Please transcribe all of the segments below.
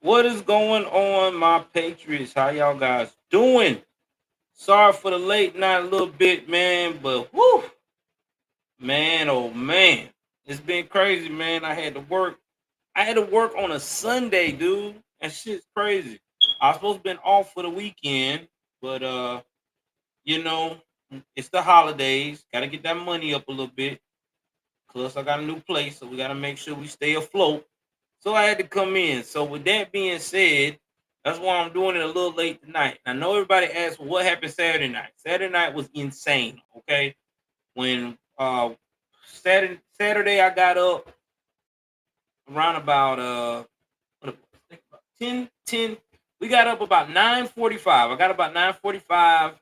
What is going on, my Patriots? How y'all guys doing? Sorry for the late night a little bit, man, but whoo, man, oh man, it's been crazy, man. I had to work. I had to work on a Sunday, dude. That shit's crazy. I was supposed to been off for the weekend, but you know, it's the holidays. Got to get that money up a little bit. Plus, I got a new place, so we got to make sure we stay afloat. So I had to come in. So with that being said, that's why I'm doing it a little late tonight. I know everybody asked, well, what happened Saturday night. Saturday night was insane. Okay, when Saturday I got up around about what, think about 10. We got up about 9:45. I got about 9:45.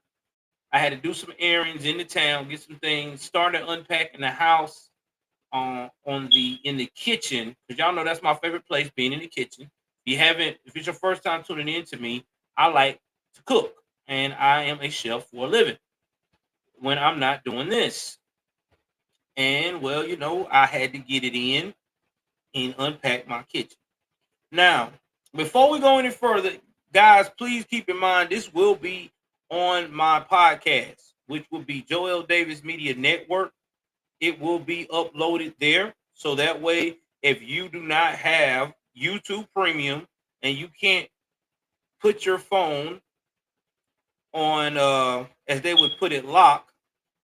I had to do some errands in the town, get some things, started unpacking the house on the in the kitchen, because y'all know that's my favorite place, being in the kitchen. If it's your first time tuning in to me, I like to cook, and I am a chef for a living when I'm not doing this. And well, I had to get it in and unpack my kitchen. Now, before we go any further, guys, please keep in mind this will be on my podcast, which will be Joel Davis Media Network. It will be uploaded there. So that way, if you do not have YouTube Premium and you can't put your phone on, as they would put it, lock,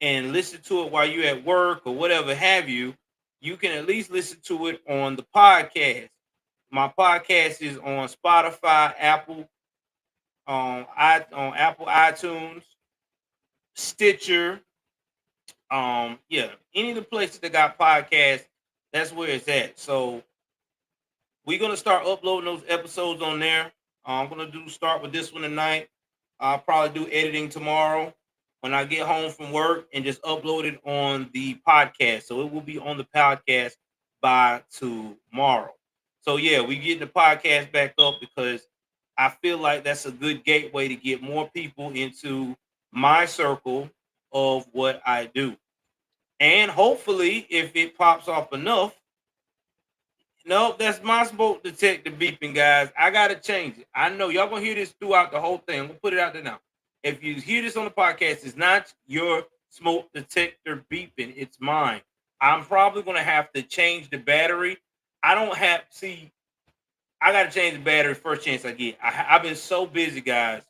and listen to it while you're at work or whatever have you, you can at least listen to it on the podcast. My podcast is on Spotify, Apple, on Apple iTunes, Stitcher, yeah, any of the places that got podcasts, that's where it's at. So we're gonna start uploading those episodes on there. I'm gonna start with this one tonight. I'll probably do editing tomorrow when I get home from work and just upload it on the podcast. So it will be on the podcast by tomorrow. So yeah, we getting the podcast back up because I feel like that's a good gateway to get more people into my circle of what I do. And hopefully, if it pops off enough, no, that's my smoke detector beeping, guys. I gotta change it. I know y'all gonna hear this throughout the whole thing. I'm gonna put it out there now. If you hear this on the podcast, it's not your smoke detector beeping, it's mine. I'm probably gonna have to change the battery. I don't have see, I gotta change the battery first chance I get. I've been so busy, guys,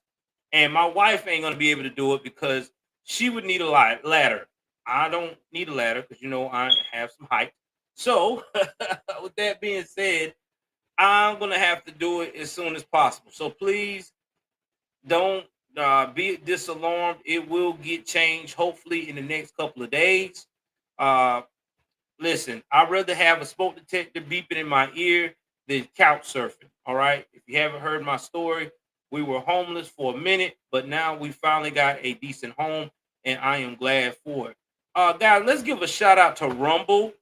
and my wife ain't gonna be able to do it because she would need a ladder. I don't need a ladder because I have some height. So, with that being said, I'm gonna have to do it as soon as possible. So please don't be disalarmed. It will get changed hopefully in the next couple of days. Uh, Listen, I'd rather have a smoke detector beeping in my ear than couch surfing. All right. If you haven't heard my story, we were homeless for a minute, but now we finally got a decent home, and I am glad for it. Guys, let's give a shout out to Rumble.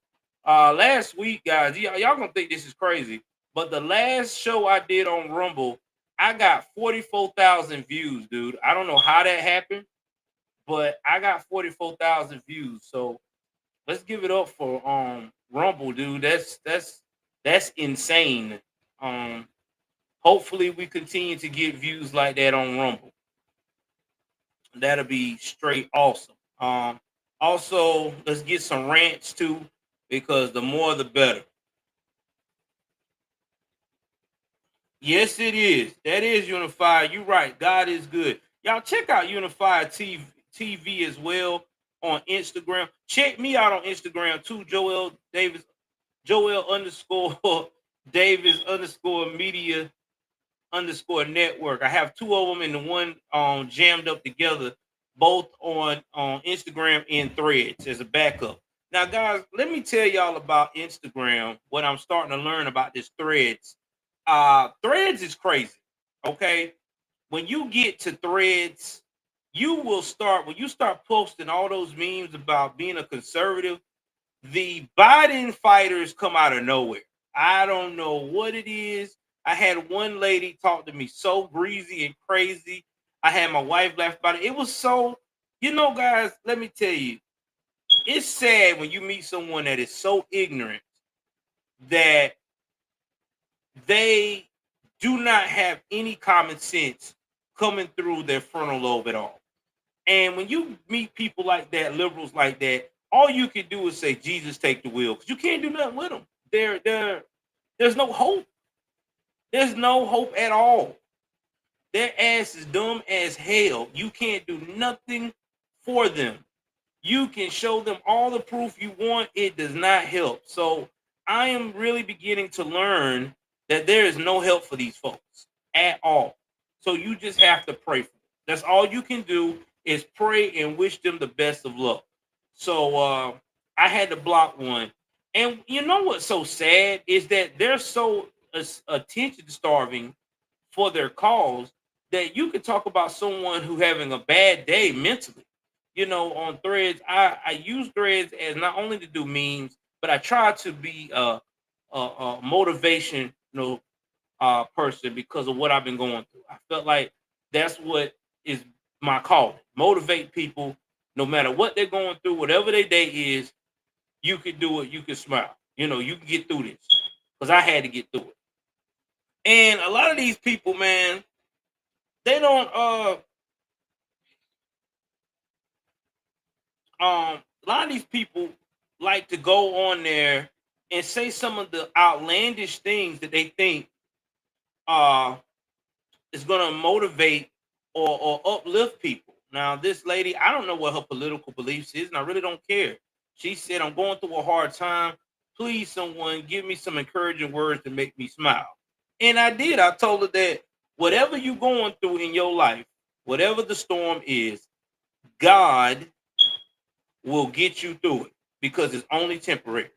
Last week, guys, y'all gonna think this is crazy, but the last show I did on Rumble, I got 44,000 views, dude. I don't know how that happened, but I got 44,000 views. So let's give it up for Rumble, dude. That's insane. Um, Hopefully we continue to get views like that on Rumble. That'll be straight awesome. Also, let's get some rants too, because the more the better. Yes, it is. That is Unified. You're right. God is good. Y'all check out Unified TV as well on Instagram. Check me out on Instagram too, Joel Davis, Joel underscore Davis underscore media underscore network. I have two of them and the one jammed up together, both on Instagram and Threads as a backup. Now, guys, let me tell y'all about Instagram. What I'm starting to learn about this Threads. Threads is crazy. Okay, when you get to Threads, you will start when you start posting all those memes about being a conservative. The Biden fighters come out of nowhere. I don't know what it is. I had one lady talk to me so greasy and crazy. I had my wife laugh about it. It was so, guys, let me tell you, it's sad when you meet someone that is so ignorant that they do not have any common sense coming through their frontal lobe at all. And when you meet people like that, liberals like that, all you can do is say, Jesus, take the wheel, because you can't do nothing with them. There's no hope. There's no hope at all. Their ass is dumb as hell. You can't do nothing for them. You can show them all the proof you want. It does not help. So I am really beginning to learn that there is no help for these folks at all. So you just have to pray for them. That's all you can do is pray and wish them the best of luck. So I had to block one. And you know what's so sad is that they're so attention starving for their cause that you could talk about someone who having a bad day mentally. On threads, I use threads as not only to do memes, but I try to be a motivation, person because of what I've been going through. I felt like that's what is my calling. Motivate people no matter what they're going through, whatever their day is, you can do it, you can smile. You can get through this. Because I had to get through it. And a lot of these people, man, they don't a lot of these people like to go on there and say some of the outlandish things that they think uh is going to motivate or uplift people. Now, this lady, I don't know what her political beliefs is, and I really don't care. She said, I'm going through a hard time. Please, someone, give me some encouraging words to make me smile. And I did. I told her that whatever you're going through in your life, whatever the storm is, God will get you through it because it's only temporary.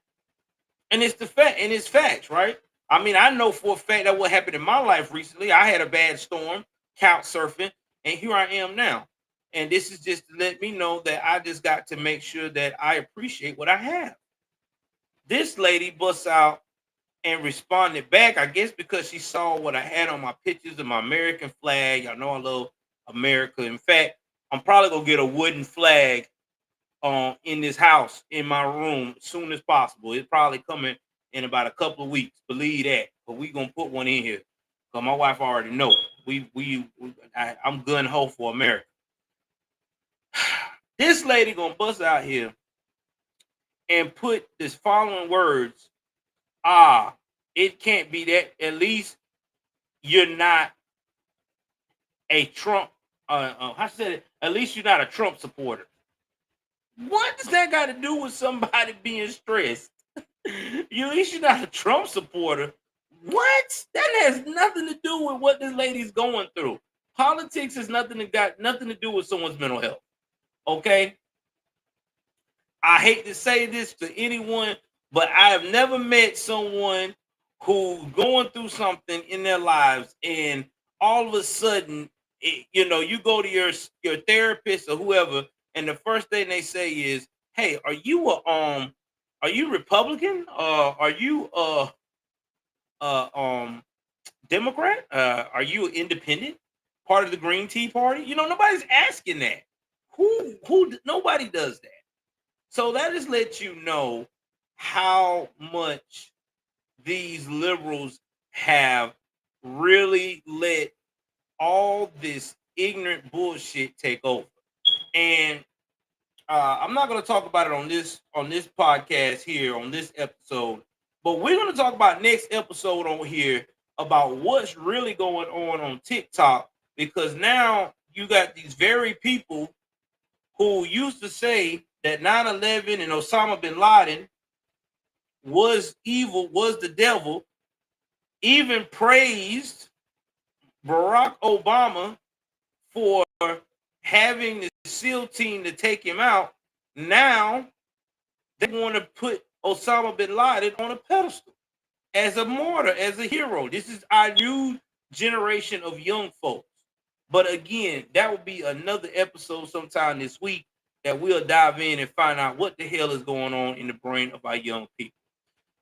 And it's the fact, and it's facts, right? I mean, I know for a fact that what happened in my life recently, I had a bad storm, couch surfing, and here I am now. And this is just to let me know that I just got to make sure that I appreciate what I have. This lady busts out and responded back, I guess because she saw what I had on my pictures of my American flag. Y'all know I love America. In fact, I'm probably gonna get a wooden flag in this house in my room as soon as possible. It's probably coming in about a couple of weeks. Believe that. But we gonna put one in here. Cause my wife already know. I'm gun ho for America. This lady gonna bust out here and put this following words. It can't be that. At least you're not a Trump. I said it. At least you're not a Trump supporter. What does that got to do with somebody being stressed? You at least you're not a Trump supporter. What? That has nothing to do with what this lady's going through. Politics has got nothing to do with someone's mental health. Okay. I hate to say this to anyone, but I have never met someone who's going through something in their lives, and all of a sudden, you go to your therapist or whoever, and the first thing they say is, "Hey, are you Republican? Are you Democrat? Are you independent? Part of the Green Tea Party?" Nobody's asking that. Nobody does that. So that just lets you know how much these liberals have really let all this ignorant bullshit take over. And I'm not going to talk about it on this podcast here on this episode, but we're going to talk about next episode on here about what's really going on TikTok, because now you got these very people who used to say that 9/11 and Osama bin Laden was evil, was the devil, even praised Barack Obama for having the SEAL team to take him out. Now they want to put Osama bin Laden on a pedestal as a martyr, as a hero. This is our new generation of young folks. But again, that will be another episode sometime this week that we'll dive in and find out what the hell is going on in the brain of our young people.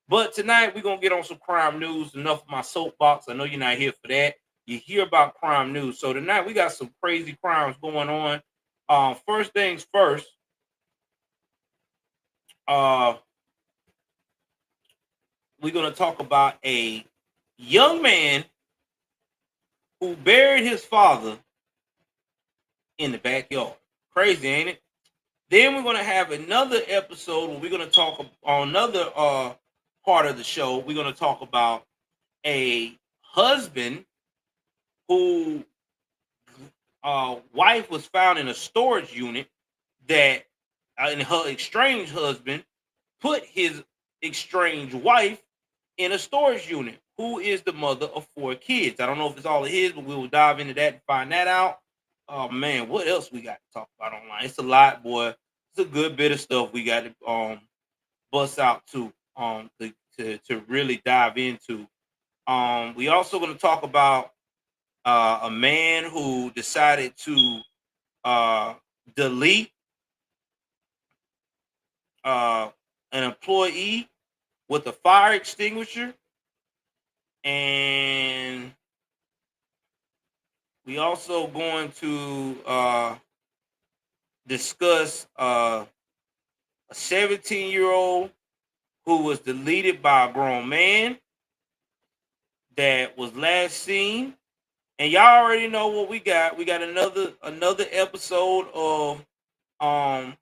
But tonight we're gonna get on some crime news. Enough of my soapbox. I know you're not here for that. You hear about crime news. So tonight we got some crazy crimes going on. First things first. We're gonna talk about a young man who buried his father in the backyard. Crazy, ain't it? Then we're gonna have another episode where we're gonna talk on another part of the show. We're gonna talk about a husband who wife was found in a storage unit that and her estranged husband put his estranged wife in a storage unit. Who is the mother of 4 kids? I don't know if it's all of his, but we will dive into that and find that out. Oh man, what else we got to talk about online? It's a lot, boy. It's a good bit of stuff we got to bust out to really dive into. We also going to talk about a man who decided to delete an employee with a fire extinguisher, and we also going to discuss a 17-year-old who was deleted by a grown man that was last seen. And y'all already know what we got. We got another episode of grown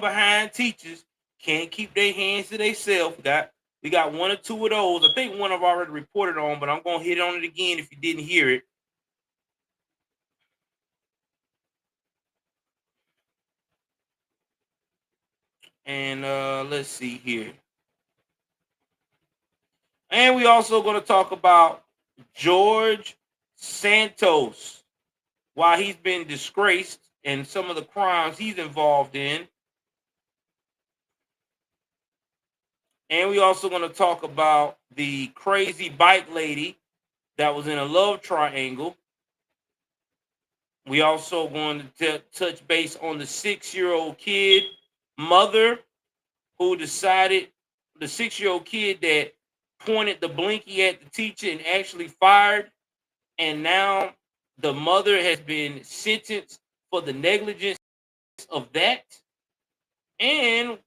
behind teachers can't keep their hands to themselves. We got one or two of those. I think one I've already reported on, but I'm gonna hit on it again if you didn't hear it. And let's see here. And we also going to talk about George Santos, why he's been disgraced and some of the crimes he's involved in. And we also going to talk about the crazy bike lady that was in a love triangle. We also going to touch base on the 6-year-old kid mother who decided, the 6-year-old kid that pointed the blinky at the teacher and actually fired, and now the mother has been sentenced for the negligence of that. And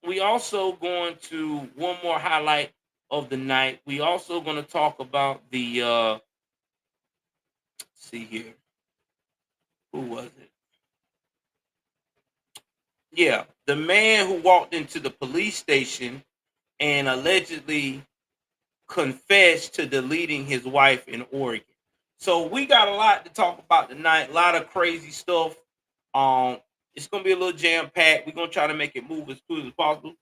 we also going to one more highlight of the night. We also going to talk about the see here, who was it? Yeah, the man who walked into the police station and allegedly confessed to deleting his wife in Oregon. So we got a lot to talk about tonight. A lot of crazy stuff. It's gonna be a little jam packed. We're gonna try to make it move as quick as possible.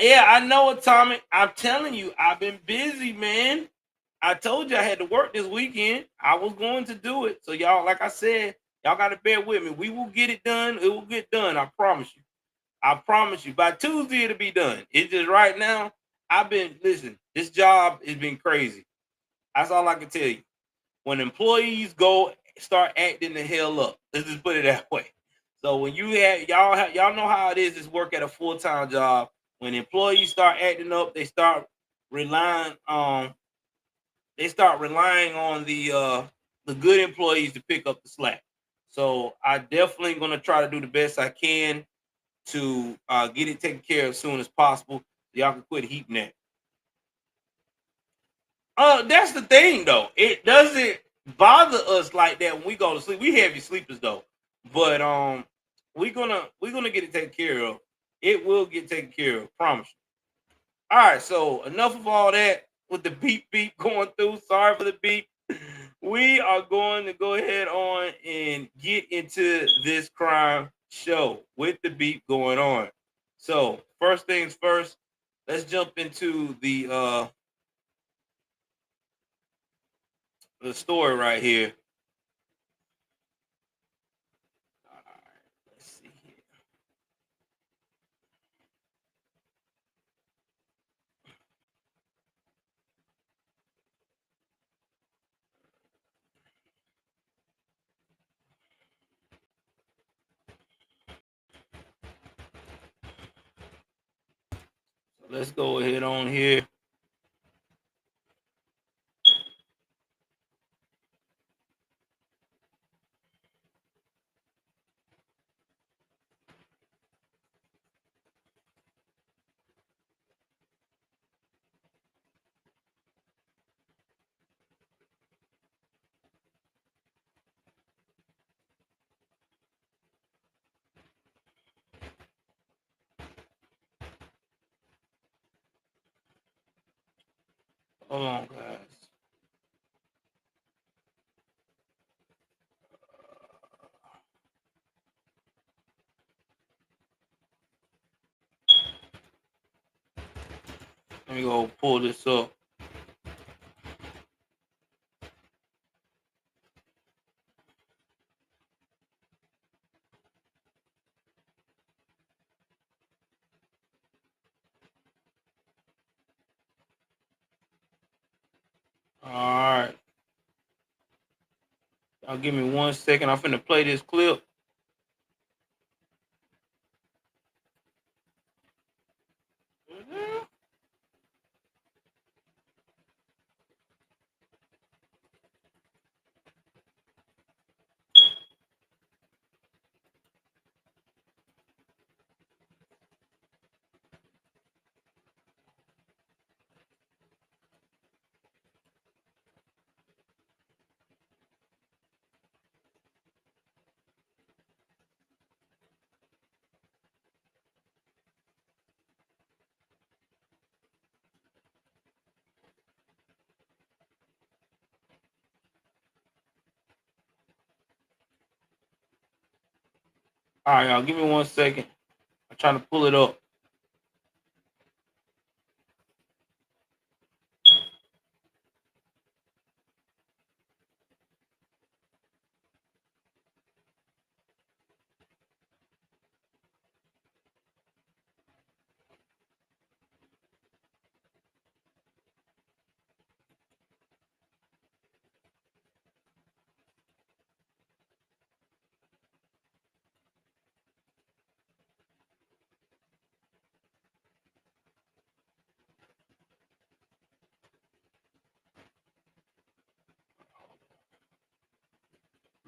Yeah, I know, Atomic. I'm telling you, I've been busy, man. I told you I had to work this weekend. I was going to do it. So y'all, like I said, y'all got to bear with me. We will get it done. It will get done. I promise you. I promise you. By Tuesday, it'll be done. It's just right now. Listen, this job has been crazy. That's all I can tell you. When employees go start acting the hell up, let's just put it that way. So when y'all know how it is. This work at a full-time job. When employees start acting up, relying on they start relying on the good employees to pick up the slack. So I definitely gonna try to do the best I can to get it taken care of as soon as possible. So y'all can quit heaping that. That's the thing though. It doesn't bother us like that when we go to sleep. We heavy sleepers though, but we're gonna get it taken care of. It will get taken care of. Promise you. All right. So enough of all that with the beep beep going through. Sorry for the beep. We are going to go ahead on and get into this crime show with the beep going on. So first things first, let's jump into the story right here. All right, let's see here. So let's go ahead on here. Hold on, guys. Let me go pull this up. All right. Y'all give me 1 second. I'm finna play this clip. All right, y'all give me 1 second. I'm trying to pull it up.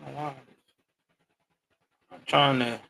I'm trying to.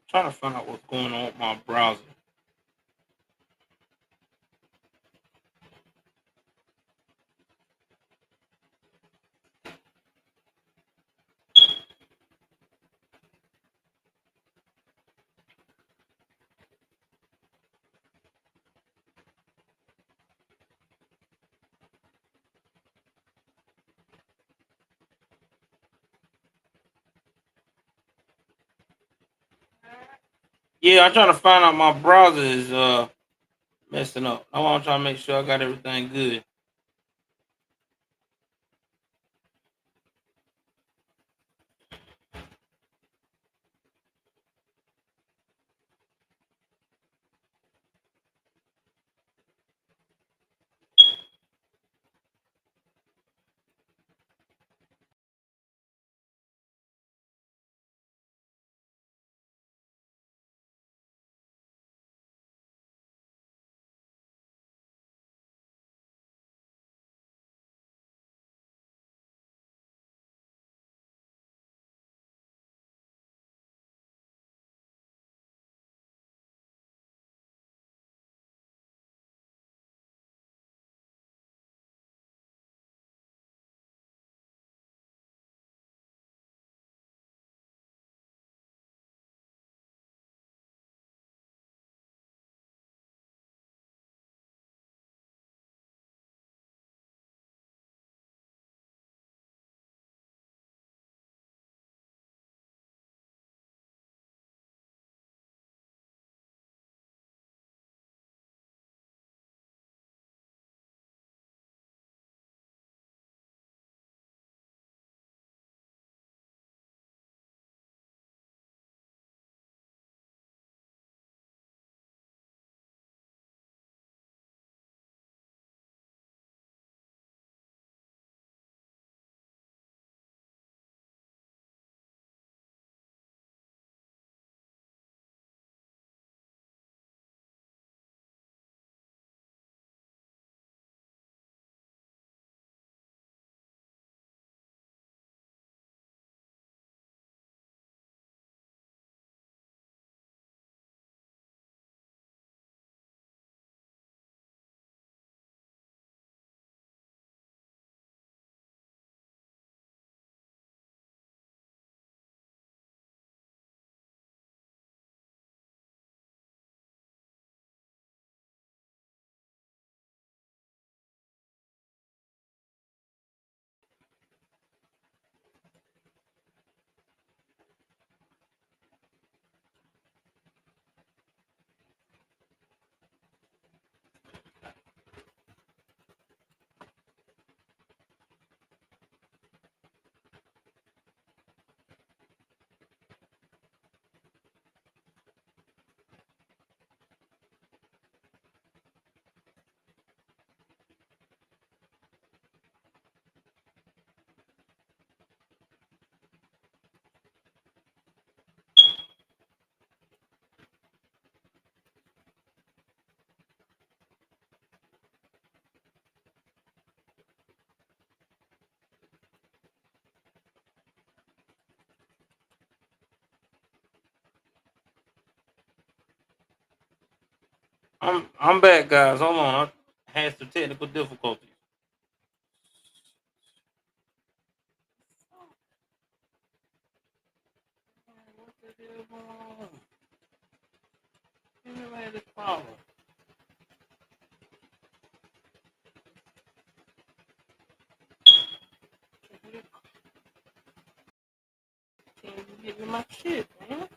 Trying to find out what's going on with my browser. Yeah, I'm trying to find out my browser is messing up. I'm trying to make sure I got everything good. I'm back, guys. Hold on. I had some technical difficulties. What the hell going on? You never had this problem. Can't even get me my shit, man.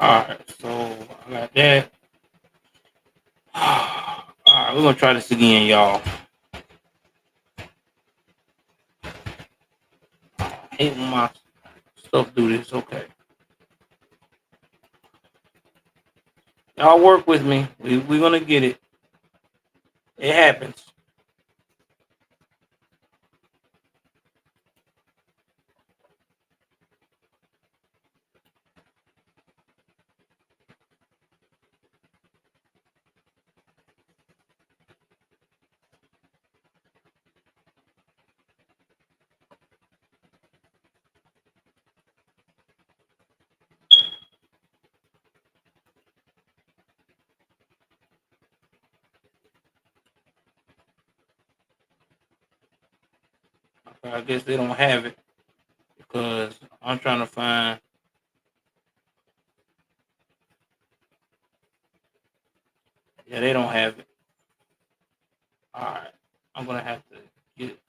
Alright, so I got that. Alright, we're gonna try this again, y'all. I hate when my stuff do this. Okay. Y'all work with me. We're gonna get it. It happens. I guess they don't have it because I'm trying to find. Yeah, they don't have it. All right, I'm gonna have to get it.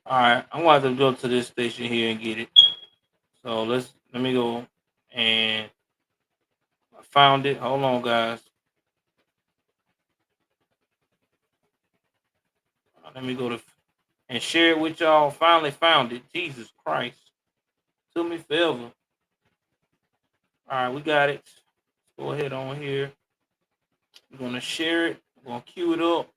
All right, I'm gonna have to go to this station here and get it. So let me go and I found it. Hold on, guys. Let me go to and share it with y'all. Finally found it. Jesus Christ, took me forever. All right, we got it. Go ahead on here. We're gonna share it. We're gonna queue it up.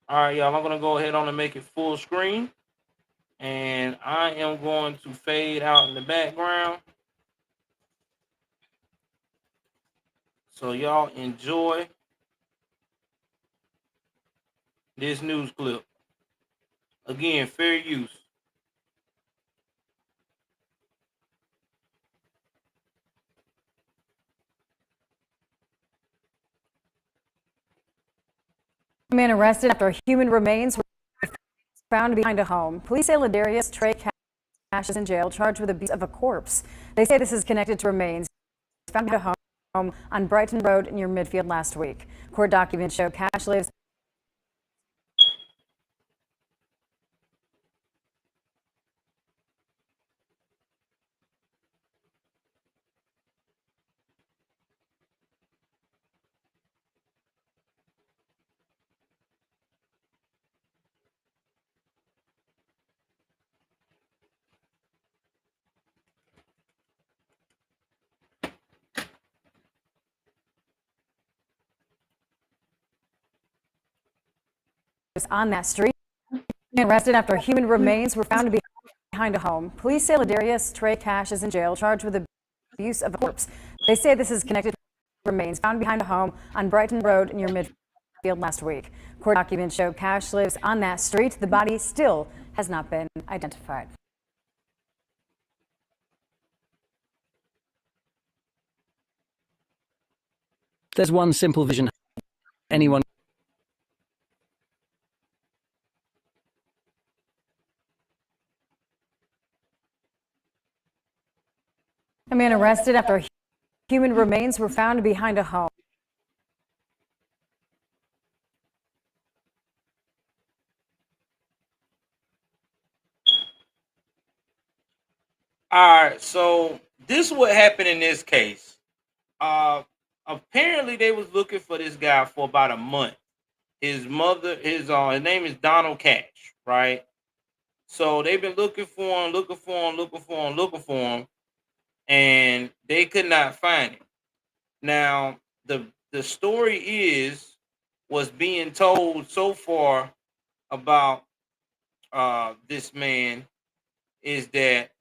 All right, y'all. I'm gonna go ahead on and make it full screen, and I am going to fade out in the background. So y'all enjoy this news clip. Again, fair use. A man arrested after human remains were found behind a home. Police say Ladarius Trey Cash is in jail, charged with abuse of a corpse. They say this is connected to remains found behind a home on Brighton Road near Midfield last week. Court documents show Cash lives on that street. Arrested after human remains were found to be behind a home. Police say Ladarius Trey Cash is in jail, charged with abuse of a corpse. They say this is connected to remains found behind a home on Brighton Road near Midfield last week. Court documents show Cash lives on that street. The body still has not been identified. There's one simple vision anyone. A man arrested after human remains were found behind a home. All right, so this is what happened in this case. Apparently they was looking for this guy for about a month. His name is Donald Cash, right? So they've been looking for him, and they could not find him. Now, the story was being told so far about this man is that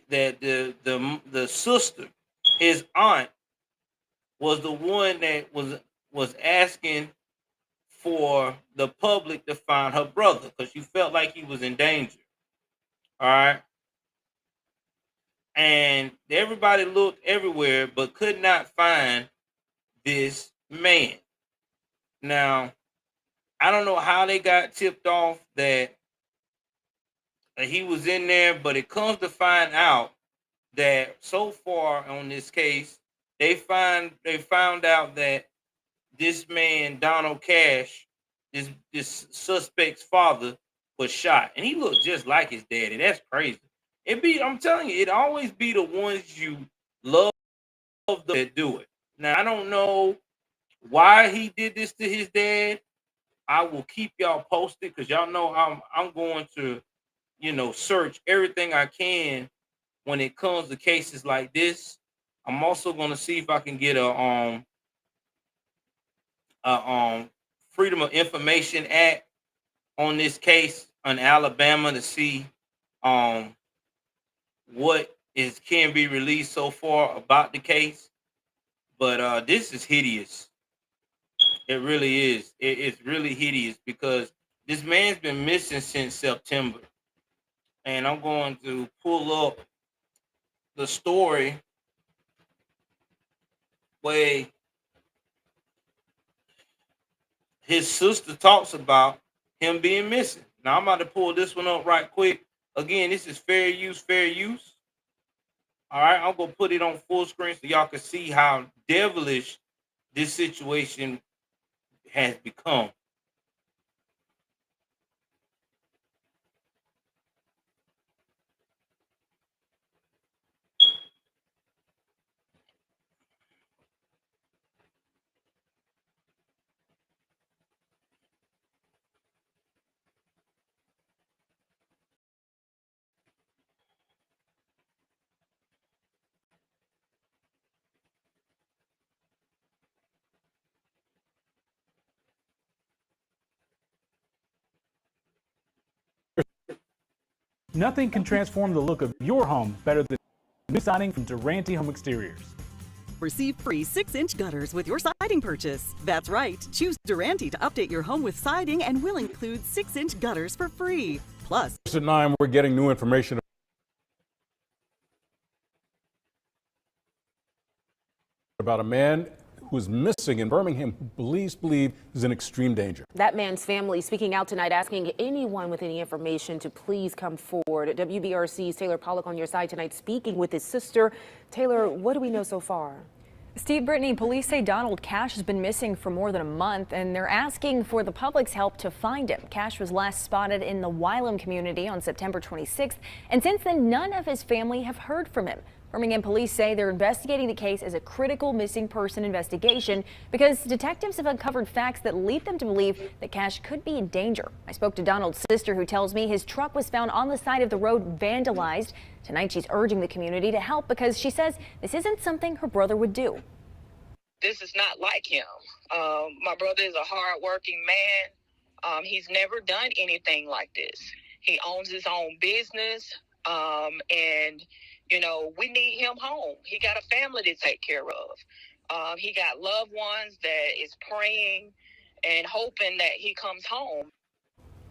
the sister, his aunt, was the one that was asking for the public to find her brother because she felt like he was in danger. All right. And everybody looked everywhere but could not find this man. Now, I don't know how they got tipped off that he was in there, but it comes to find out that so far on this case, they found out that this man, Donald Cash, this suspect's father, was shot. And he looked just like his daddy. That's crazy. I'm telling you, it always be the ones you love that do it. Now, I don't know why he did this to his dad. I will keep y'all posted because y'all know I'm going to, search everything I can when it comes to cases like this. I'm also going to see if I can get a Freedom of Information Act on this case in Alabama to see what can be released so far about the case. But this is hideous. It really is. It's really hideous because this man's been missing since September. And I'm going to pull up the story where his sister talks about him being missing. Now I'm about to pull this one up right quick. Again, this is fair use, fair use. All right, I'm gonna put it on full screen so y'all can see how devilish this situation has become. Nothing can transform the look of your home better than New siding from Durante Home Exteriors. Receive free 6-inch gutters with your siding purchase. That's right. Choose Durante to update your home with siding and we'll include 6-inch gutters for free. Plus, At 9, we're getting new information about a man who's missing in Birmingham who police believe is in extreme danger. That man's family speaking out tonight, asking anyone with any information to please come forward. WBRC's Taylor Pollock on your side tonight, speaking with his sister. Taylor, what do we know so far? Steve, Brittany, police say Donald Cash has been missing for more than a month, and they're asking for the public's help to find him. Cash was last spotted in the Wylam community on September 26th, and since then, none of his family have heard from him. Birmingham police say they're investigating the case as a critical missing person investigation because detectives have uncovered facts that lead them to believe that Cash could be in danger. I spoke to Donald's sister, who tells me his truck was found on the side of the road vandalized. Tonight, she's urging the community to help because she says this isn't something her brother would do. This is not like him. My brother is a hard-working man. He's never done anything like this. He owns his own business, and you know, we need him home. He got a family to take care of. He got loved ones that is praying and hoping that he comes home.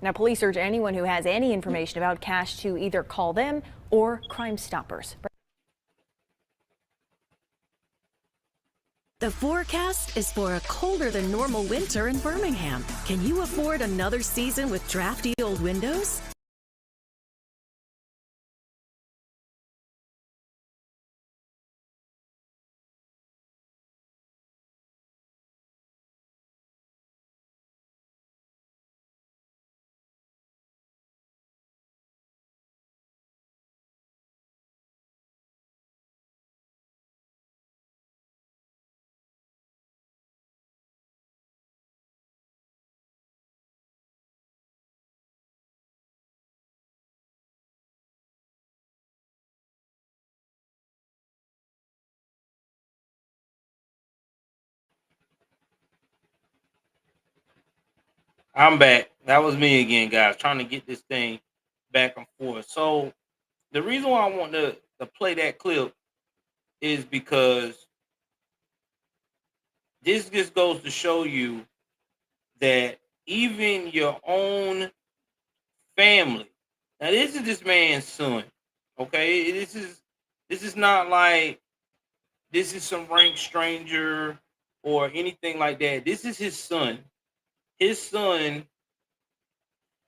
Now, police urge anyone who has any information about Cash to either call them or Crime Stoppers. the forecast is for a colder than normal winter in Birmingham. Can you afford another season with drafty old windows? I'm back. That was me again, guys, trying to get this thing back and forth. So the reason why I want to play that clip is because this just goes to show you that even your own family. Now, this is this man's son. Okay, this is not like this is some rank stranger or anything like that. This is his son. His son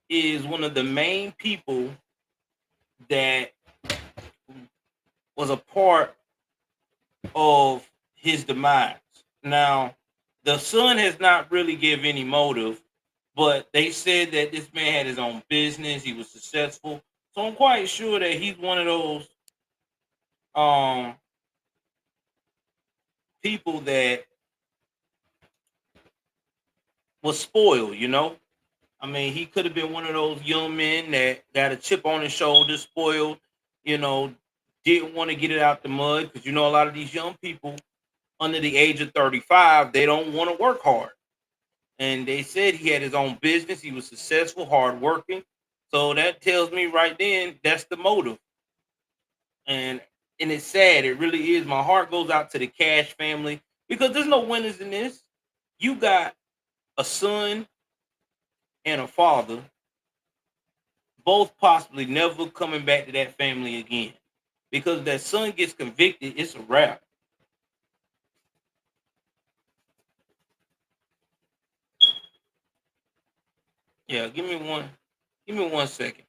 is one of the main people that was a part of his demise. Now, the son has not really given any motive, but they said that this man had his own business. He was successful. So I'm quite sure that he's one of those people that was spoiled, you know? I mean, he could have been one of those young men that got a chip on his shoulder, spoiled, you know, didn't want to get it out the mud because, you know, a lot of these young people under the age of 35, they don't want to work hard. And they said he had his own business. He was successful, hardworking. So that tells me right then that's the motive. And it's sad. It really is. My heart goes out to the Cash family because there's no winners in this. You got a son and a father, both possibly never coming back to that family again. Because if that son gets convicted, it's a wrap. Yeah, give me one second.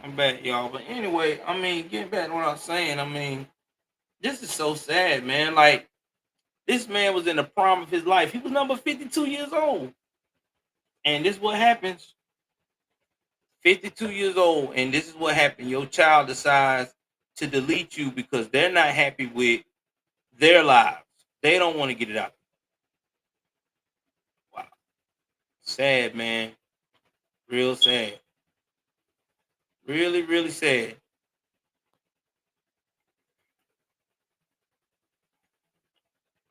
I'm back, y'all. But anyway, I mean, getting back to what I was saying, I mean, this is so sad, man. Like, this man was in the prime of his life. He was number 52 years old. And this is what happens. 52 years old, and this is what happened. Your child decides to delete you because they're not happy with their lives. They don't want to get it out. Wow. Sad, man. Real sad. Really, really sad.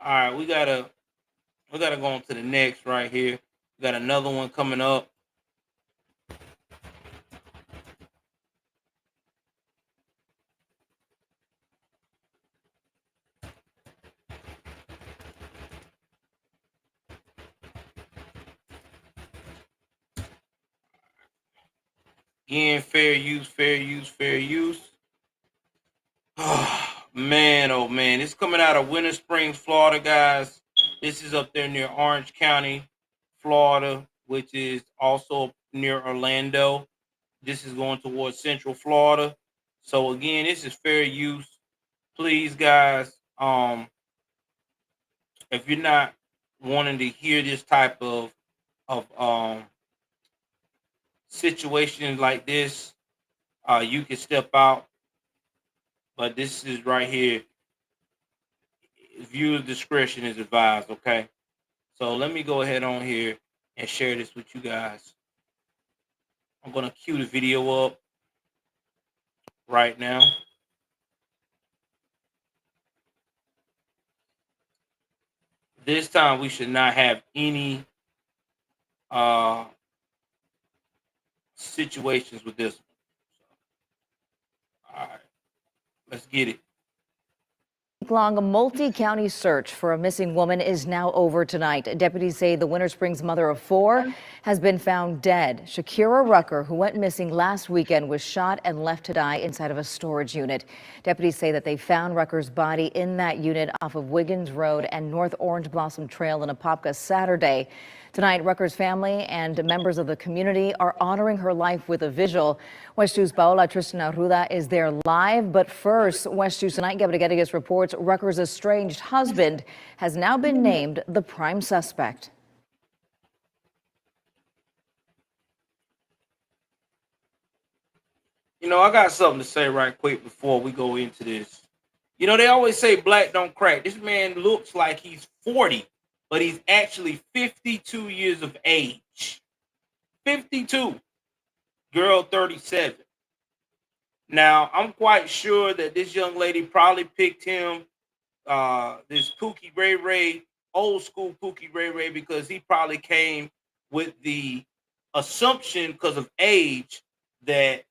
All right, we gotta go on to the next right here. We got another one coming up. Again, fair use, fair use, fair use. Oh, man, oh man. It's coming out of Winter Springs, Florida, guys. This is up there near Orange County, Florida, which is also near Orlando. This is going towards Central Florida. So again, this is fair use. Please, guys, if you're not wanting to hear this type of situations like this, you can step out. But this is right here. Viewer discretion is advised, okay? So let me go ahead on here and share this with you guys. I'm going to cue the video up right now. This time we should not have any situations with this one. All right, let's get it. Long multi-county search for a missing woman is now over tonight. Deputies say the Winter Springs mother of 4 has been found dead. Shakira Rucker, who went missing last weekend, was shot and left to die inside of a storage unit. Deputies say that they found Rucker's body in that unit off of Wiggins Road and North Orange Blossom Trail in Apopka Saturday. Tonight, Rucker's family and members of the community are honoring her life with a vigil. West 2's Paola Tristan Arruda is there live. But first, West 2's Tonight Gabriel reports Rucker's estranged husband has now been named the prime suspect. You know, I got something to say right quick before we go into this. You know, they always say black don't crack. This man looks like he's 40. But he's actually 52 years of age. 52. Girl 37. Now, I'm quite sure that this young lady probably picked him, this Pookie Ray Ray, old school Pookie Ray Ray, because he probably came with the assumption because of age that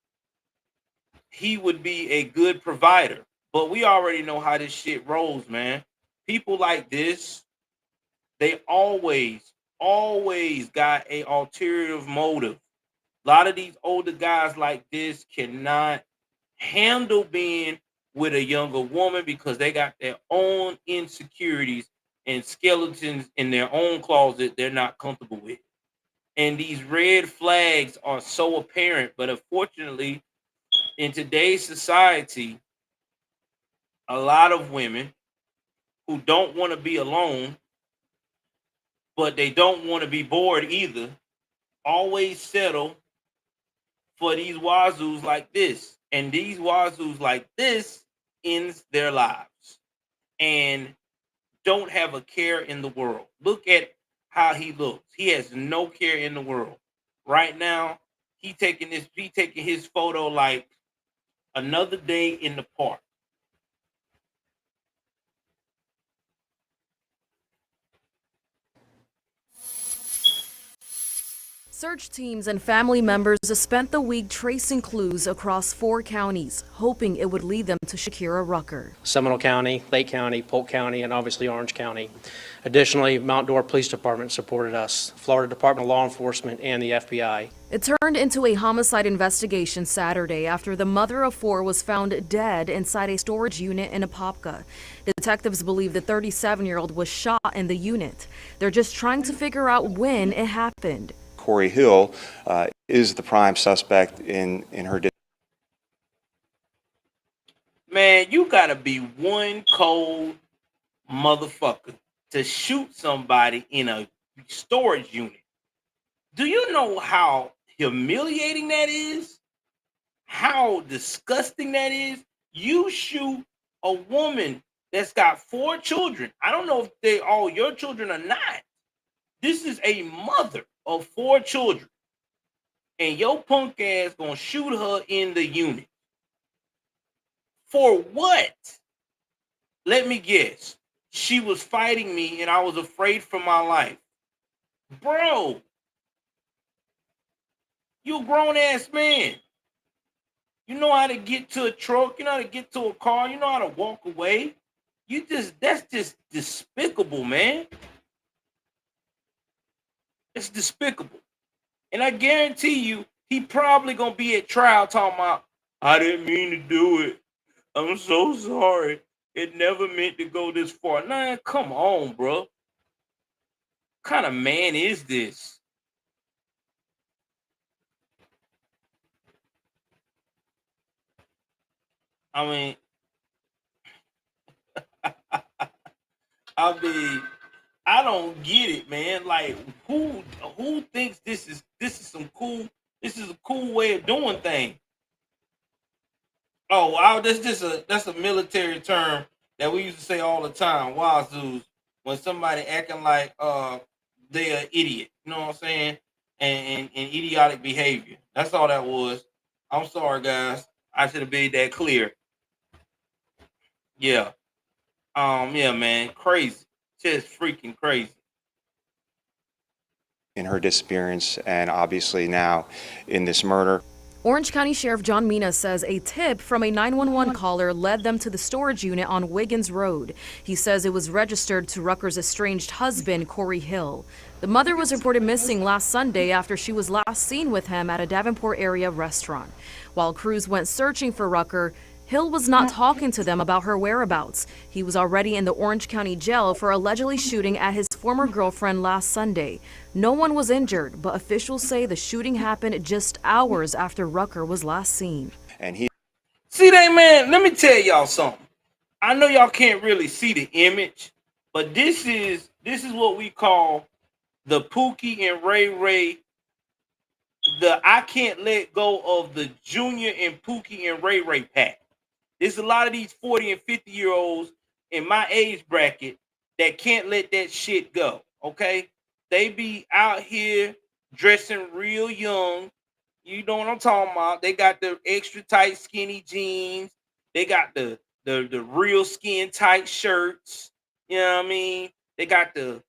he would be a good provider. But we already know how this shit rolls, man. People like this, they always got a ulterior motive. A lot of these older guys like this cannot handle being with a younger woman because they got their own insecurities and skeletons in their own closet they're not comfortable with. And these red flags are so apparent, but unfortunately, in today's society, a lot of women who don't want to be alone, but they don't want to be bored either, always settle for these wazoos like this. And these wazoos like this ends their lives and don't have a care in the world. Look at how he looks. He has no care in the world. Right now, he taking his photo like another day in the park. Search teams and family members spent the week tracing clues across 4 counties, hoping it would lead them to Shakira Rucker. Seminole County, Lake County, Polk County, and obviously Orange County. Additionally, Mount Dora Police Department supported us, Florida Department of Law Enforcement, and the FBI. It turned into a homicide investigation Saturday after the mother of 4 was found dead inside a storage unit in Apopka. Detectives believe the 37-year-old was shot in the unit. They're just trying to figure out when it happened. Corey Hill is the prime suspect in her death. Man, you gotta be one cold motherfucker to shoot somebody in a storage unit. Do you know how humiliating that is? How disgusting that is? You shoot a woman that's got 4 children. I don't know if they all your children or not. This is a mother of 4 children. And your punk ass gonna shoot her in the unit. For what? Let me guess. She was fighting me and I was afraid for my life. Bro, you a grown ass man. You know how to get to a truck, you know how to get to a car, you know how to walk away. That's just despicable, man. It's despicable. And I guarantee you, he probably gonna be at trial talking about, I didn't mean to do it. I'm so sorry. It never meant to go this far. Nah, come on, bro. What kind of man is this? I mean, I don't get it, man. Like, who thinks this is a cool way of doing things? Oh, wow, that's a military term that we used to say all the time, wazoos, when somebody acting like they're an idiot. You know what I'm saying? And idiotic behavior. That's all that was. I'm sorry, guys. I should have made that clear. Yeah. Yeah, man. Crazy. Just freaking crazy. In her disappearance and obviously now in this murder. Orange County Sheriff John Mina says a tip from a 911 caller led them to the storage unit on Wiggins Road. He says it was registered to Rucker's estranged husband, Corey Hill. The mother was reported missing last Sunday after she was last seen with him at a Davenport area restaurant. While crews went searching for Rucker, Hill was not talking to them about her whereabouts. He was already in the Orange County jail for allegedly shooting at his former girlfriend last Sunday. No one was injured, but officials say the shooting happened just hours after Rucker was last seen. And he see that, man. Let me tell y'all something. I know y'all can't really see the image, but this is what we call the Pookie and Ray Ray. The I can't let go of the Junior and Pookie and Ray Ray pack. There's a lot of these 40 and 50-year-olds in my age bracket that can't let that shit go. Okay, they be out here dressing real young. You know what I'm talking about? They got the extra tight skinny jeans. They got the real skin tight shirts. You know what I mean? They got the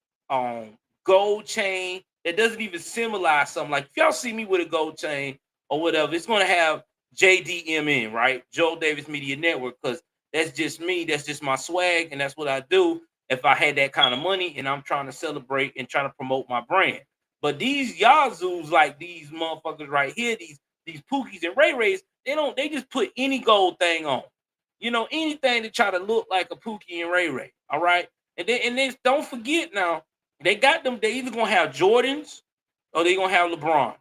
gold chain that doesn't even symbolize something. Like, if y'all see me with a gold chain or whatever, it's gonna have JDMN, right? Joel Davis Media Network, because that's just me. That's just my swag, and that's what I do if I had that kind of money and I'm trying to celebrate and trying to promote my brand. But these Yazoos, like these motherfuckers right here, these Pookies and Ray Rays, they just put any gold thing on. You know, anything to try to look like a Pookie and Ray Ray. All right. And then don't forget now, they got them, they either gonna have Jordans or they gonna have LeBrons.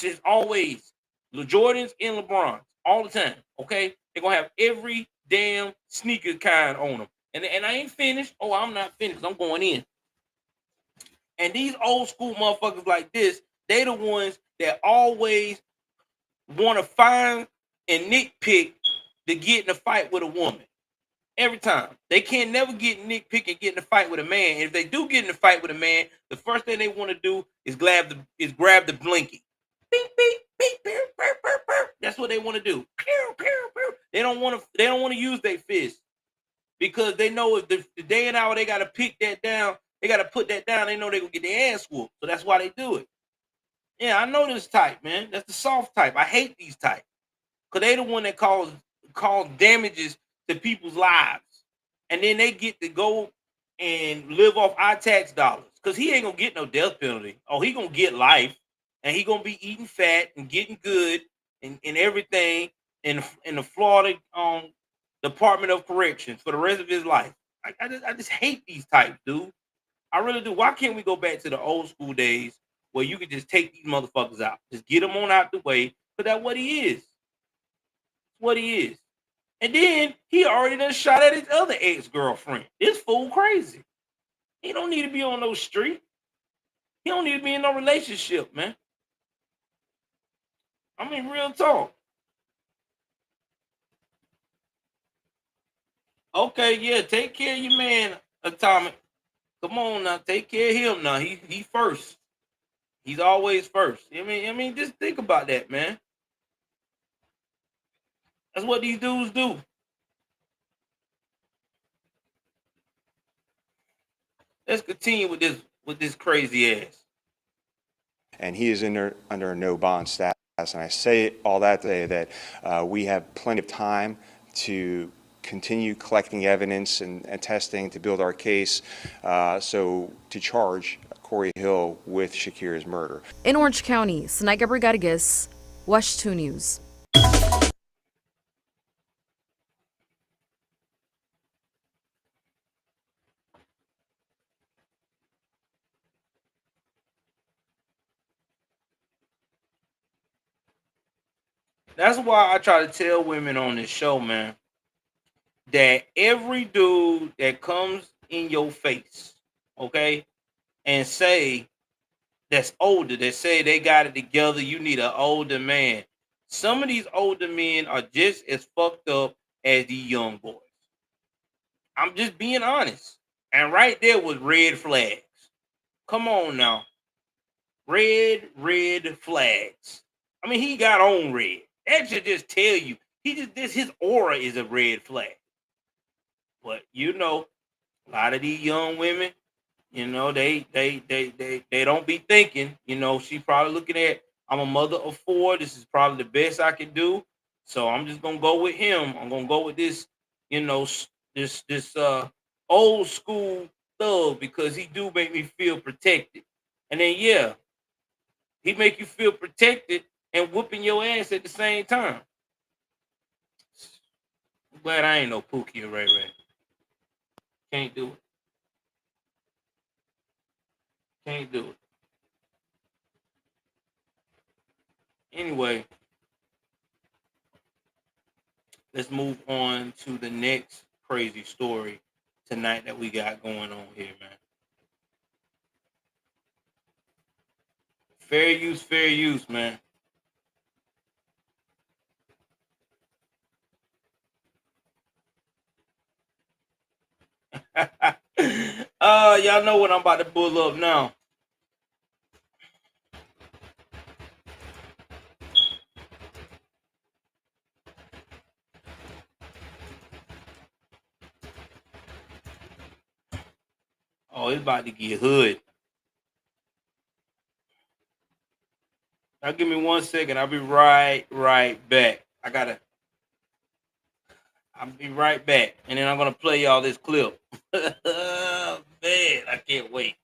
It's always the Jordans and LeBrons all the time. Okay. They're gonna have every damn sneaker kind on them. And I ain't finished. Oh, I'm not finished. I'm going in. And these old school motherfuckers like this, they the ones that always want to find and nitpick to get in a fight with a woman. Every time. They can't never get nitpick and get in a fight with a man. And if they do get in a fight with a man, the first thing they want to do is grab the blinky. Beep, beep, beep, beep, beep, beep, beep. That's what they want to do. Pew, pew, pew. They don't want to use their fist. Because they know if the day and hour they got to pick that down, they got to put that down, they know they're going to get their ass whooped. So that's why they do it. Yeah, I know this type, man. That's the soft type. I hate these type. Because they the one that cause damages to people's lives. And then they get to go and live off our tax dollars. Because he ain't going to get no death penalty. Oh, he going to get life. And he going to be eating fat and getting good and everything in the Florida Department of Corrections for the rest of his life. I just hate these types, dude. I really do. Why can't we go back to the old school days where you could just take these motherfuckers out? Just get them on out the way, because that's what he is. What he is. And then he already done shot at his other ex-girlfriend. This fool crazy. He don't need to be on no street. He don't need to be in no relationship, man. I mean, real talk. Okay, yeah, take care of your man, Atomic. Come on now, take care of him now. He first. He's always first. I mean, just think about that, man. That's what these dudes do. Let's continue with this crazy ass. And he is under a no bond status. And I say all that to say that we have plenty of time to continue collecting evidence and testing to build our case, so to charge Corey Hill with Shakira's murder. In Orange County, Sniga Rodriguez, Watch 2 News. That's why I try to tell women on this show, man, that every dude that comes in your face, okay, and say that's older, that say they got it together, you need an older man. Some of these older men are just as fucked up as the young boys. I'm just being honest. And right there was red flags. Come on now. Red flags. I mean, he got on red. That should just tell you. His aura is a red flag. But a lot of these young women, they don't be thinking, she probably looking at, I'm a mother of 4. This is probably the best I can do. So I'm just gonna go with him. I'm gonna go with this, this old school thug because he do make me feel protected. And then he make you feel protected and whooping your ass at the same time. I'm glad I ain't no Pookie or Ray Ray. Can't do it. Can't do it. Anyway, let's move on to the next crazy story tonight that we got going on here, man. Fair use, man. Y'all know what I'm about to pull up now. Oh, it's about to get hood. Now give me 1 second. I'll be right back. I'll be right back. And then I'm gonna play y'all this clip. Man, I can't wait.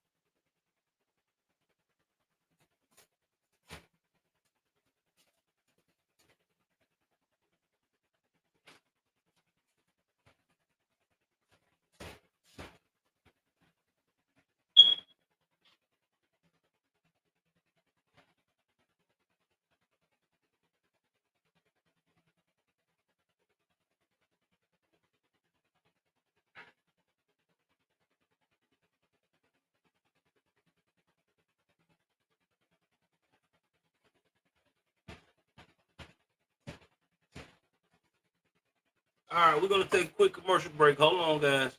All right, we're gonna take a quick commercial break. Hold on, guys.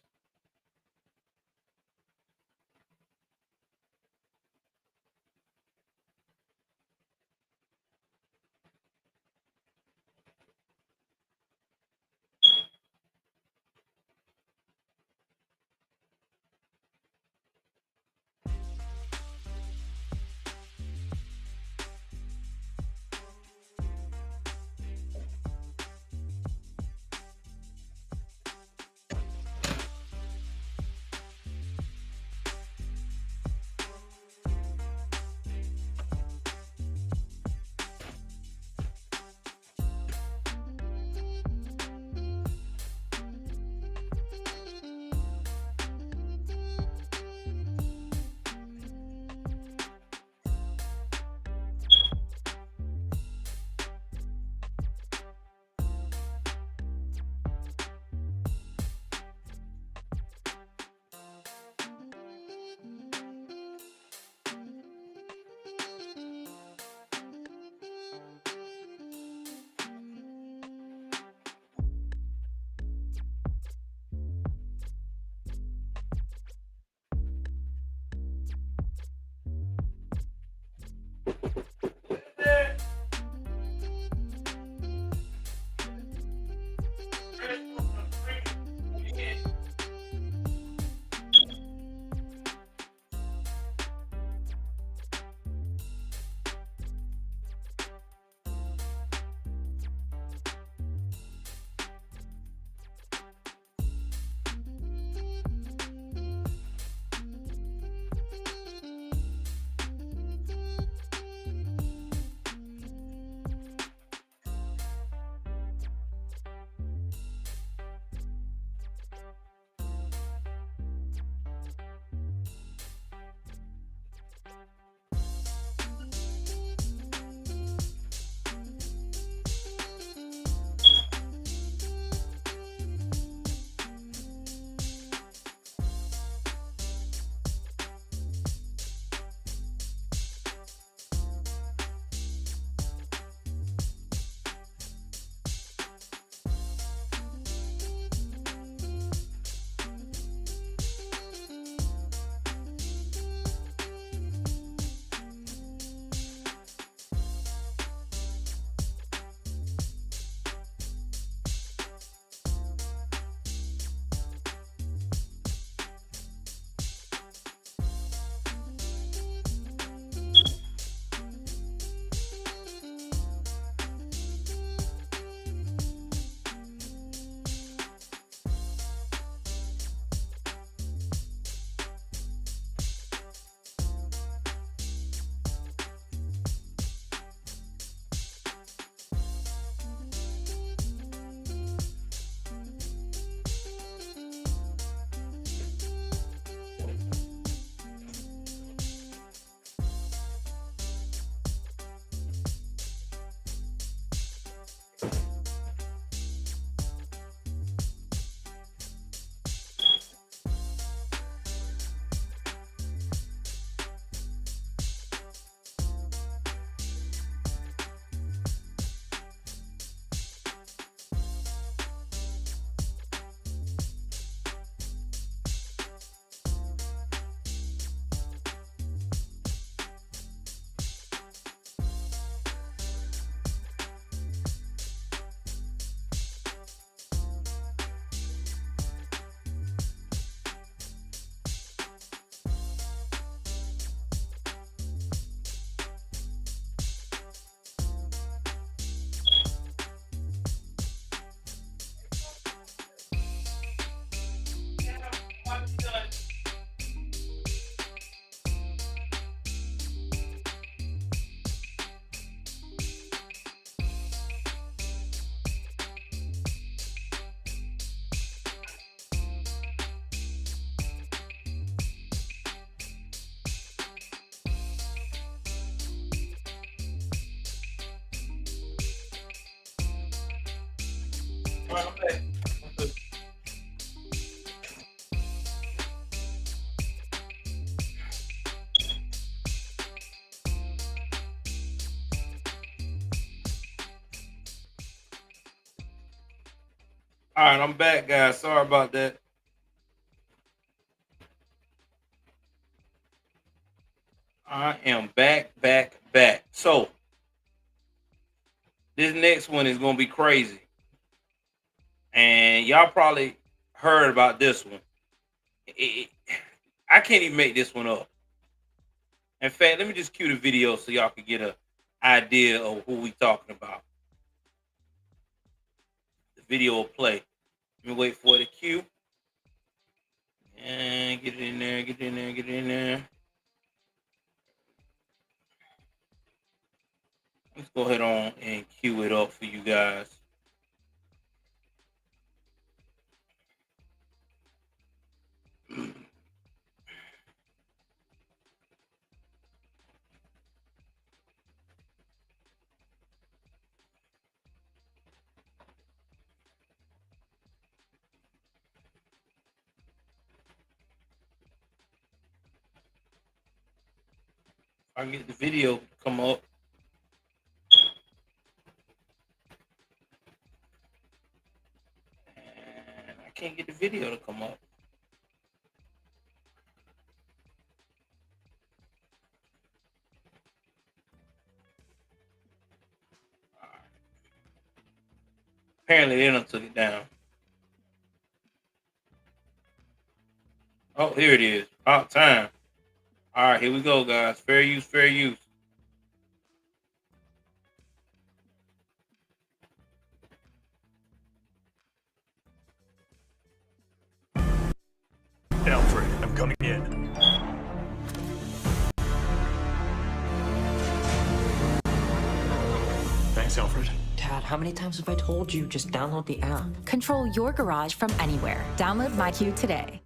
All right, I'm back, guys. Sorry about that. I am back. So this next one is gonna be crazy, and y'all probably heard about this one. I can't even make this one up. In fact, let me just cue the video so y'all can get an idea of who we talking about. The video will play. Let me wait for the cue. And get it in there, get it in there, get it in there. Let's go ahead on and cue it up for you guys. I can get the video to come up. And I can't get the video to come up. Apparently they done took it down. Oh, here it is. About time. All right, here we go, guys. Fair use, fair use. Alfred, I'm coming in. Thanks, Alfred. Dad, how many times have I told you just download the app? Control your garage from anywhere. Download MyQ today.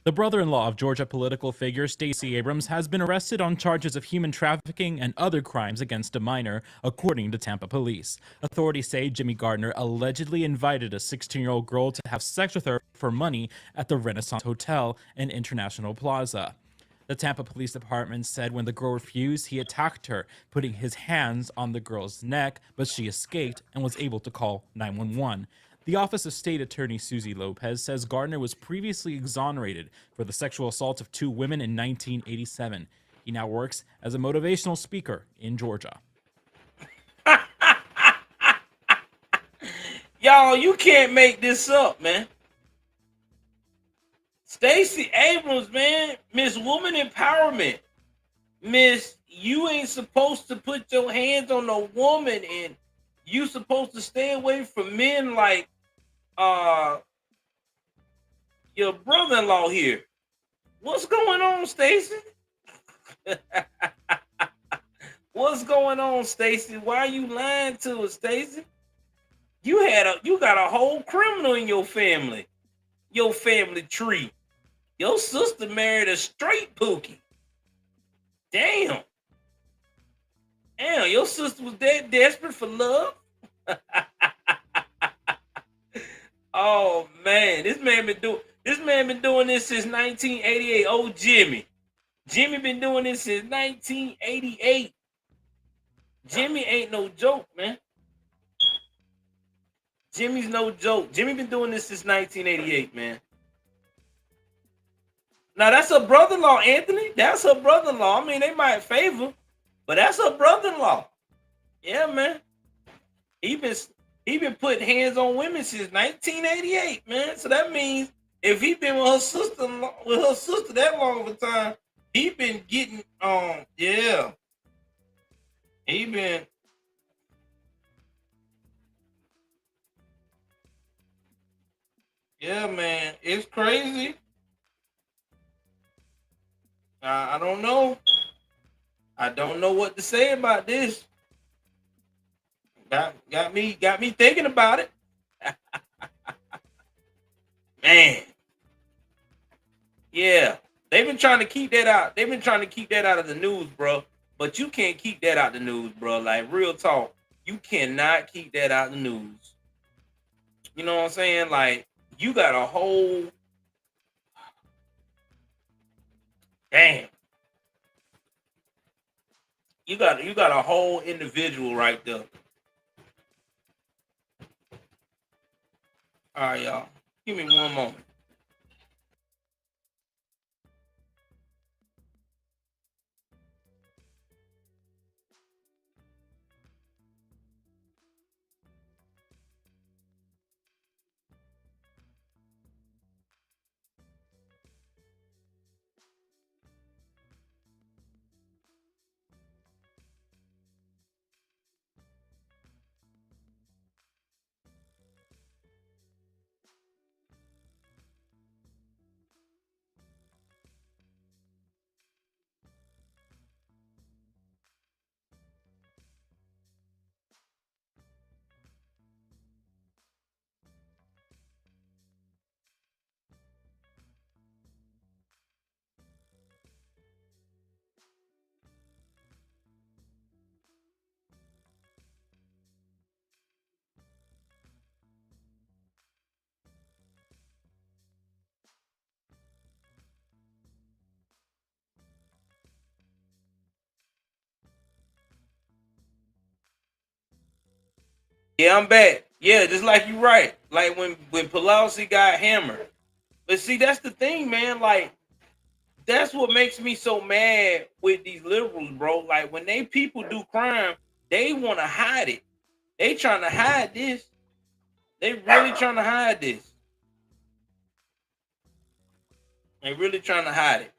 The brother-in-law of Georgia political figure Stacey Abrams has been arrested on charges of human trafficking and other crimes against a minor, according to Tampa police. Authorities say Jimmy Gardner allegedly invited a 16-year-old girl to have sex with her for money at the Renaissance Hotel and International Plaza. The Tampa Police Department said when the girl refused, he attacked her, putting his hands on the girl's neck, but she escaped and was able to call 911. The Office of State Attorney Susie Lopez says Gardner was previously exonerated for the sexual assault of 2 women in 1987. He now works as a motivational speaker in Georgia. Y'all, you can't make this up, man. Stacey Abrams, man, Miss Woman Empowerment. Miss, you ain't supposed to put your hands on a woman, and you supposed to stay away from men like your brother-in-law here. What's going on, Stacey? What's going on, Stacey? Why are you lying to us, Stacey? You got a whole criminal in your family tree. Your sister married a straight pookie. Damn, your sister was that desperate for love. Oh man, this man been doing this since 1988. Oh, Jimmy been doing this since 1988. Jimmy ain't no joke, man. Jimmy's no joke. Jimmy been doing this since 1988, man. Now that's her brother-in-law, Anthony. That's her brother-in-law. I mean, they might favor, but that's her brother-in-law. Yeah, man. He been putting hands on women since 1988, man. So that means if he been with her sister that long of a time, he been getting yeah. He been yeah, man. It's crazy. I don't know. I don't know what to say about this. Got me thinking about it. Man. Yeah. They've been trying to keep that out. They've been trying to keep that out of the news, bro. But you can't keep that out of the news, bro. Like, real talk. You cannot keep that out of the news. You know what I'm saying? Like, you got a whole damn. You got a whole individual right there. All right, y'all. Give me one moment. Yeah, I'm back. Yeah, just like you right. Like when Pelosi got hammered. But see, that's the thing, man. Like, that's what makes me so mad with these liberals, bro. Like when they people do crime, they want to hide it. They trying to hide this. They really trying to hide this. They really trying to hide it.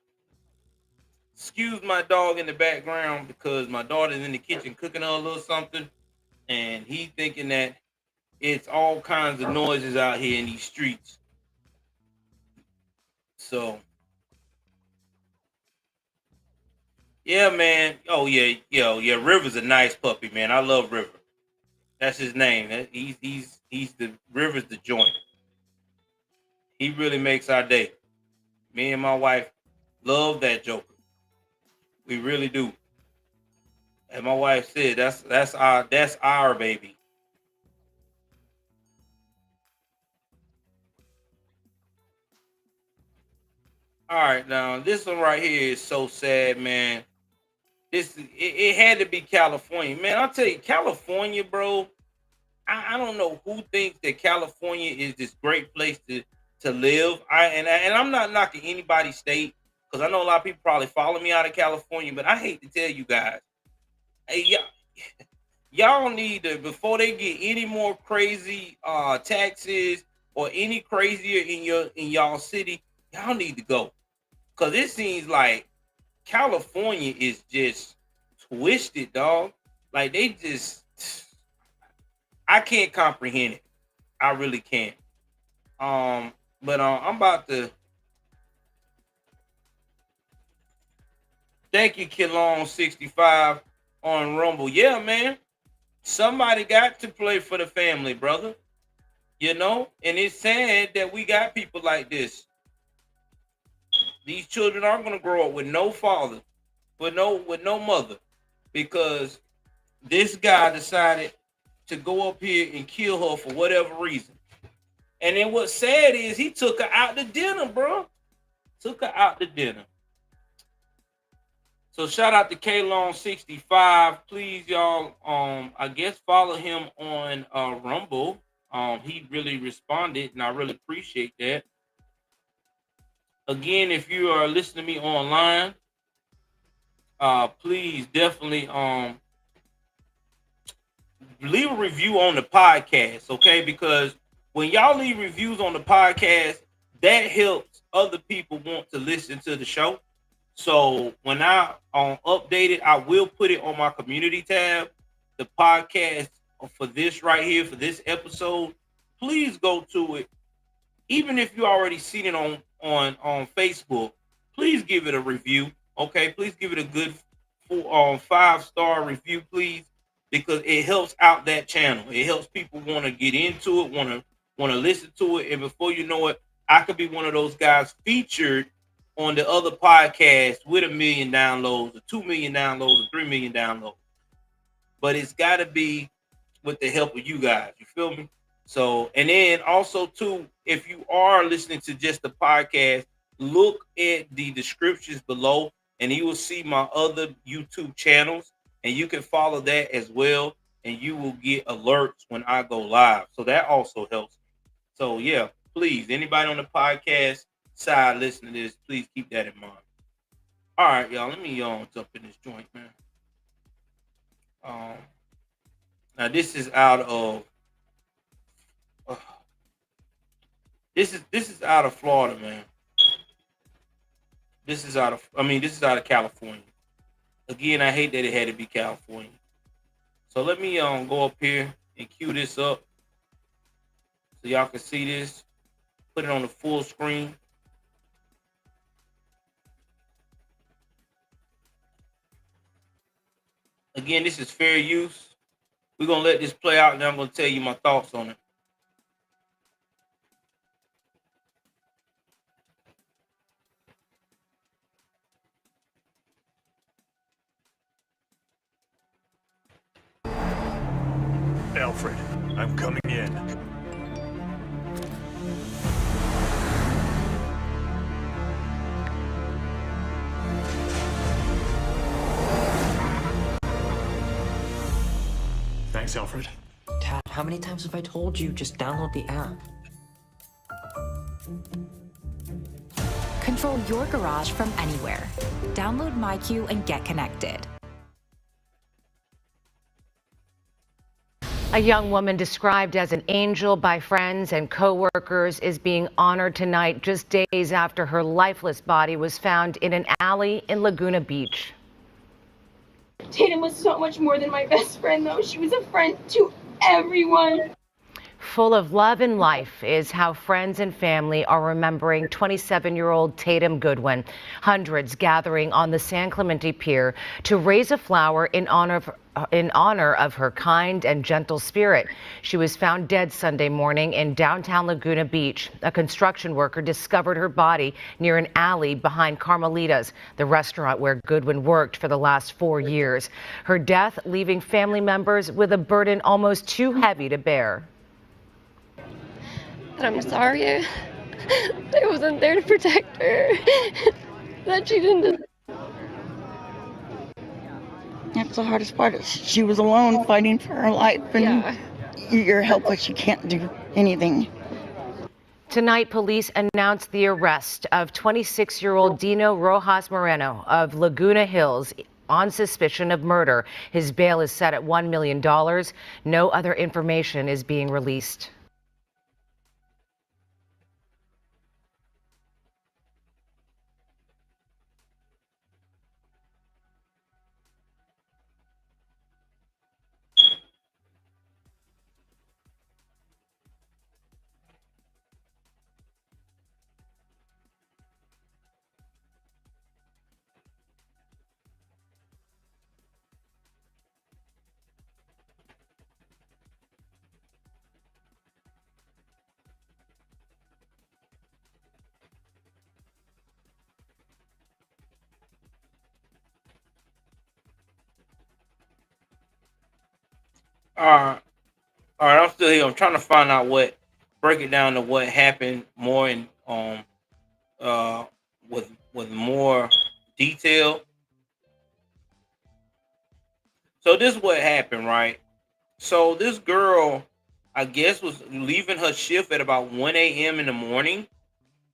Excuse my dog in the background because my daughter's in the kitchen cooking her a little something, and he thinking that it's all kinds of noises out here in these streets. So, yeah, man. Oh yeah, yeah. River's a nice puppy, man. I love River. That's his name. He's the River's the joint. He really makes our day. Me and my wife love that Joker. We really do. And my wife said that's our baby. All right, now this one right here is so sad, man. It had to be California, man. I'll tell you, California, bro. I don't know who thinks that California is this great place to live. And I'm not knocking anybody's state because I know a lot of people probably follow me out of California, but I hate to tell you guys, hey, y'all need to, before they get any more crazy taxes or any crazier in y'all city, y'all need to go. Cause it seems like California is just twisted, dog. Like they just, I can't comprehend it. I really can't. But I'm about to. Thank you, Kilon65 on Rumble. Yeah, man. Somebody got to play for the family, brother. You know, and it's sad that we got people like this. These children are going to grow up with no father, with no mother, because this guy decided to go up here and kill her for whatever reason. And then what's sad is he took her out to dinner, bro. Took her out to dinner. So shout out to Kalon65. Please, y'all, I guess follow him on Rumble. He really responded, and I really appreciate that. Again, if you are listening to me online, please definitely leave a review on the podcast, okay? Because when y'all leave reviews on the podcast, that helps other people want to listen to the show. So when I update it, I will put it on my community tab, the podcast for this right here, for this episode. Please go to it. Even if you already seen it on Facebook, please give it a review. Okay, please give it a good 5-star review, please, because it helps out that channel. It helps people want to get into it, want to listen to it, and before you know it, I could be one of those guys featured on the other podcast with 1 million downloads, or 2 million downloads, or 3 million downloads. But it's got to be with the help of you guys. You feel me? So, and then also too, if you are listening to just the podcast, look at the descriptions below and you will see my other YouTube channels and you can follow that as well. And you will get alerts when I go live. So that also helps. So yeah, please, anybody on the podcast side listening to this, please keep that in mind. All right, y'all, let me jump in this joint, man. Now this is out of this is out of Florida, man. This is out of California. Again, I hate that it had to be California. So let me go up here and cue this up so y'all can see this. Put it on the full screen. Again, this is fair use. We're going to let this play out and I'm going to tell you my thoughts on it. Alfred, I'm coming in. Thanks, Alfred. Dad, how many times have I told you just download the app? Control your garage from anywhere. Download MyQ and get connected. A young woman described as an angel by friends and co-workers is being honored tonight, just days after her lifeless body was found in an alley in Laguna Beach. Tatum was so much more than my best friend, though. She was a friend to everyone. Full of love and life is how friends and family are remembering 27-year-old Tatum Godwin. Hundreds gathering on the San Clemente Pier to raise a flower in honor of her kind and gentle spirit. She was found dead Sunday morning in downtown Laguna Beach. A construction worker discovered her body near an alley behind Carmelita's, the restaurant where Godwin worked for the last 4 years. Her death leaving family members with a burden almost too heavy to bear. I'm sorry I wasn't there to protect her. That she didn't. That's the hardest part. She was alone fighting for her life, and you're helpless. You can't do anything. Tonight, police announced the arrest of 26-year-old Dino Rojas Moreno of Laguna Hills on suspicion of murder. His bail is set at $1 million. No other information is being released. All right, I'm still here. I'm trying to find out break it down to what happened more in with more detail. So this is what happened, right? So this girl, I guess, was leaving her shift at about 1 a.m. in the morning,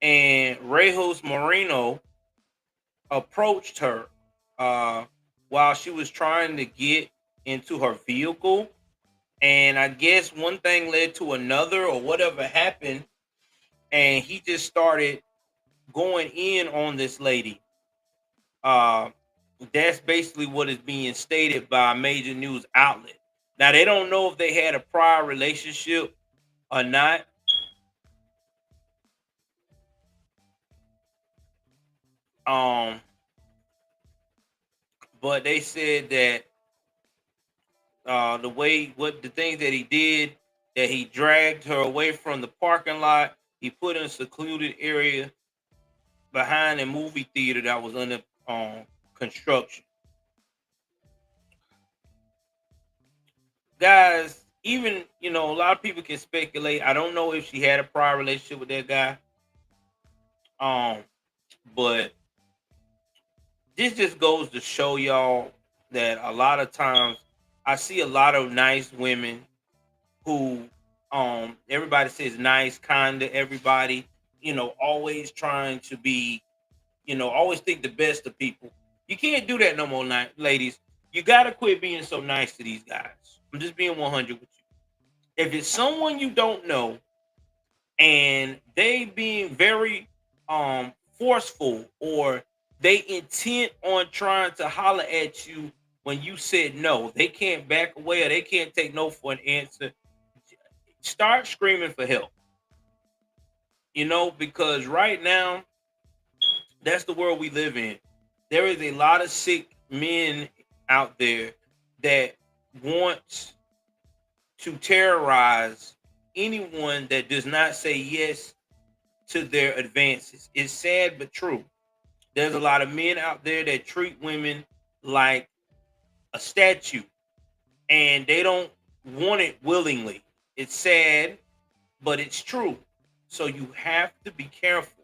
and Reyes Moreno approached her while she was trying to get into her vehicle. And I guess one thing led to another or whatever happened. And he just started going in on this lady. That's basically what is being stated by a major news outlet. Now, they don't know if they had a prior relationship or not. But they said that the things that he did, that he dragged her away from the parking lot, he put in a secluded area behind a movie theater that was under construction. Guys, even, a lot of people can speculate. I don't know if she had a prior relationship with that guy. But this just goes to show y'all that a lot of times I see a lot of nice women who everybody says nice, kind to everybody, always trying to be, always think the best of people. You can't do that no more, ladies. You got to quit being so nice to these guys. I'm just being 100 with you. If it's someone you don't know and they being very forceful, or they intent on trying to holler at you when you said no, they can't back away or they can't take no for an answer, start screaming for help. Because right now, that's the world we live in. There is a lot of sick men out there that want to terrorize anyone that does not say yes to their advances. It's sad but true. There's a lot of men out there that treat women like a statue, and they don't want it willingly. It's sad, but it's true. So you have to be careful.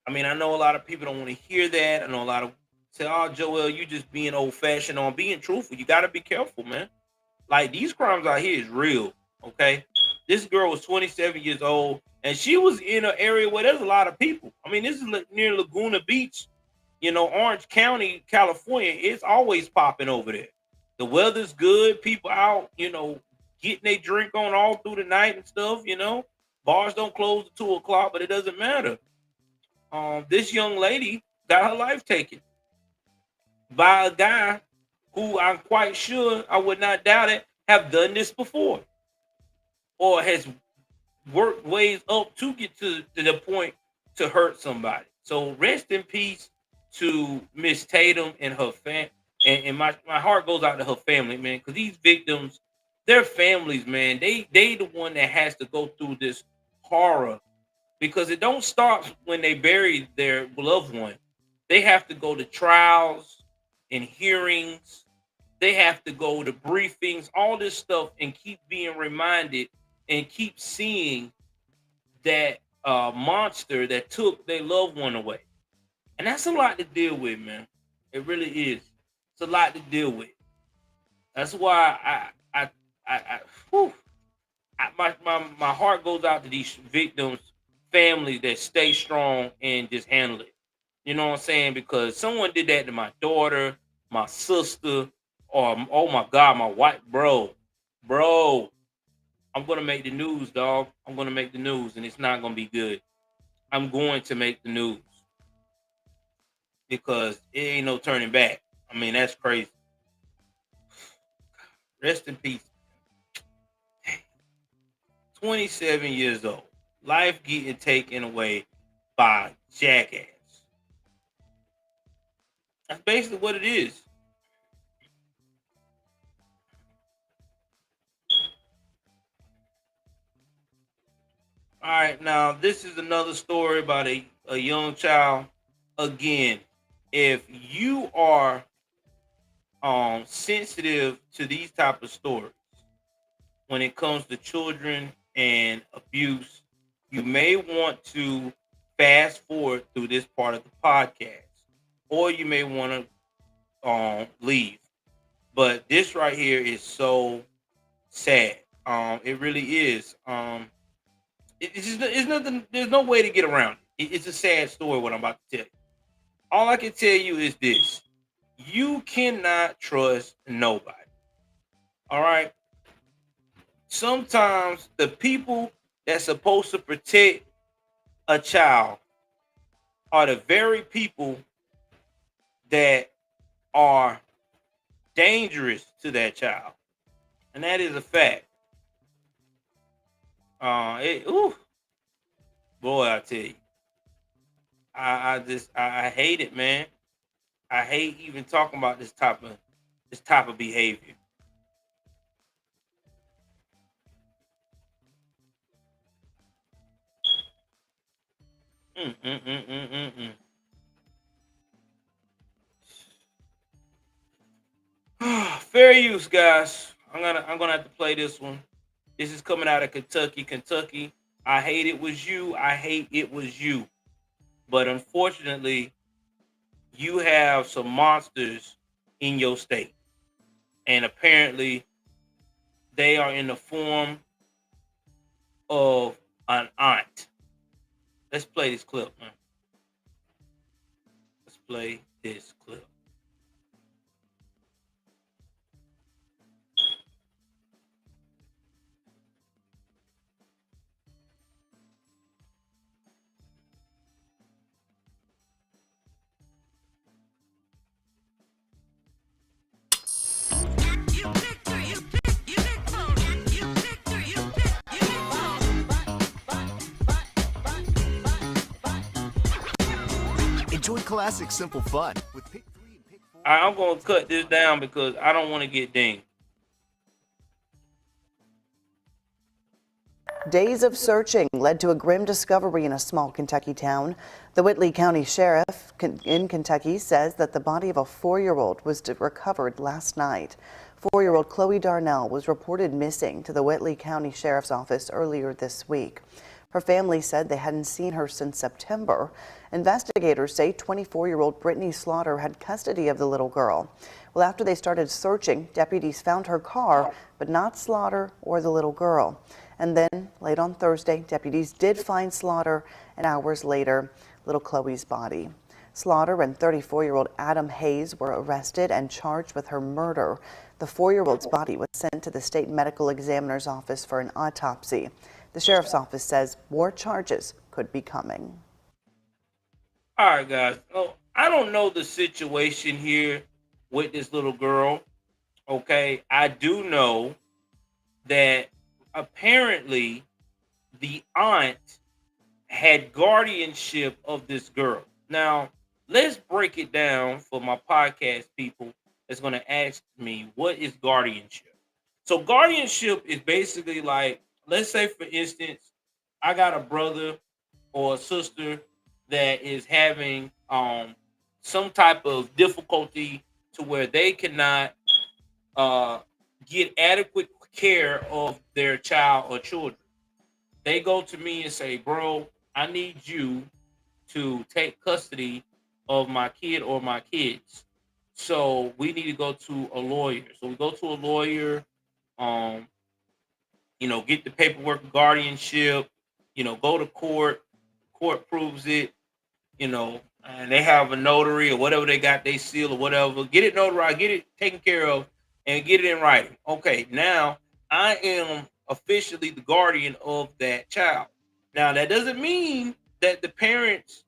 I mean, I know a lot of people don't want to hear that. I know a lot of say, "Oh, Joel, you just being old-fashioned on being truthful." You got to be careful, man. Like, these crimes out here is real, okay? This girl was 27 years old, And she was in an area where there's a lot of people. I mean, this is near Laguna Beach, you know, Orange County, California. It's always popping over there. The weather's good. People out, you know, getting their drink on all through the night and stuff, you know. Bars don't close at 2 o'clock, but it doesn't matter. This young lady got her life taken by a guy who I'm quite sure, I would not doubt it, have done this before or has worked ways up to get to the point to hurt somebody. So rest in peace to Miss Tatum and her family. And my heart goes out to her family, man, because these victims, their families, man, they the one that has to go through this horror, because it don't start when they bury their loved one. They have to go to trials and hearings. They have to go to briefings, all this stuff, and keep being reminded and keep seeing that monster that took their loved one away. And that's a lot to deal with, man. It really is. It's a lot to deal with. That's why my heart goes out to these victims' families that stay strong and just handle it. You know what I'm saying? Because someone did that to my daughter, my sister, or oh my God, my wife, bro. I'm gonna make the news, dog. I'm gonna make the news, and it's not gonna be good. I'm going to make the news because it ain't no turning back. I mean, that's crazy. Rest in peace. 27 years old. Life getting taken away by jackass. That's basically what it is. All right, now this is another story about a young child. Again, if you are sensitive to these type of stories when it comes to children and abuse, you may want to fast forward through this part of the podcast, or you may want to leave. But this right here is so sad. It really is. It's nothing. There's no way to get around it. It's a sad story. What I'm about to tell you. All I can tell you is this: you cannot trust nobody. All right. Sometimes the people that's supposed to protect a child are the very people that are dangerous to that child, and that is a fact. Boy, I tell you, I hate it, man. I hate even talking about this type of behavior. Fair use, guys. I'm gonna have to play this one. This is coming out of Kentucky. I hate it was you. I hate it was you. But unfortunately, you have some monsters in your state. And apparently, they are in the form of an aunt. Let's play this clip, man. Let's play this clip. Enjoy classic, simple fun with Pick 3 and Pick 4. I'm going to cut this down because I don't want to get dinged. Days of searching led to a grim discovery in a small Kentucky town. The Whitley County Sheriff in Kentucky says that the body of a 4-year-old was recovered last night. 4-year-old Chloe Darnell was reported missing to the Whitley County Sheriff's Office earlier this week. Her family said they hadn't seen her since September. Investigators say 24-year-old Brittany Slaughter had custody of the little girl. Well, after they started searching, deputies found her car, but not Slaughter or the little girl. And then late on Thursday, deputies did find Slaughter, and hours later, little Chloe's body. Slaughter and 34-year-old Adam Hayes were arrested and charged with her murder. The 4-year-old's body was sent to the state medical examiner's office for an autopsy. The sheriff's office says more charges could be coming. All right, guys. Oh, I don't know the situation here with this little girl. Okay, I do know that apparently the aunt had guardianship of this girl. Now, let's break it down for my podcast people that's going to ask me, what is guardianship? So guardianship is basically like, let's say, for instance, I got a brother or a sister that is having some type of difficulty to where they cannot get adequate care of their child or children. They go to me and say, bro, I need you to take custody of my kid or my kids. So we need to go to a lawyer. So we go to a lawyer, get the paperwork of guardianship, go to court proves it, and they have a notary or whatever they got, they seal or whatever, get it notarized, get it taken care of, and get it in writing. Okay, now I am officially the guardian of that child. Now, that doesn't mean that the parents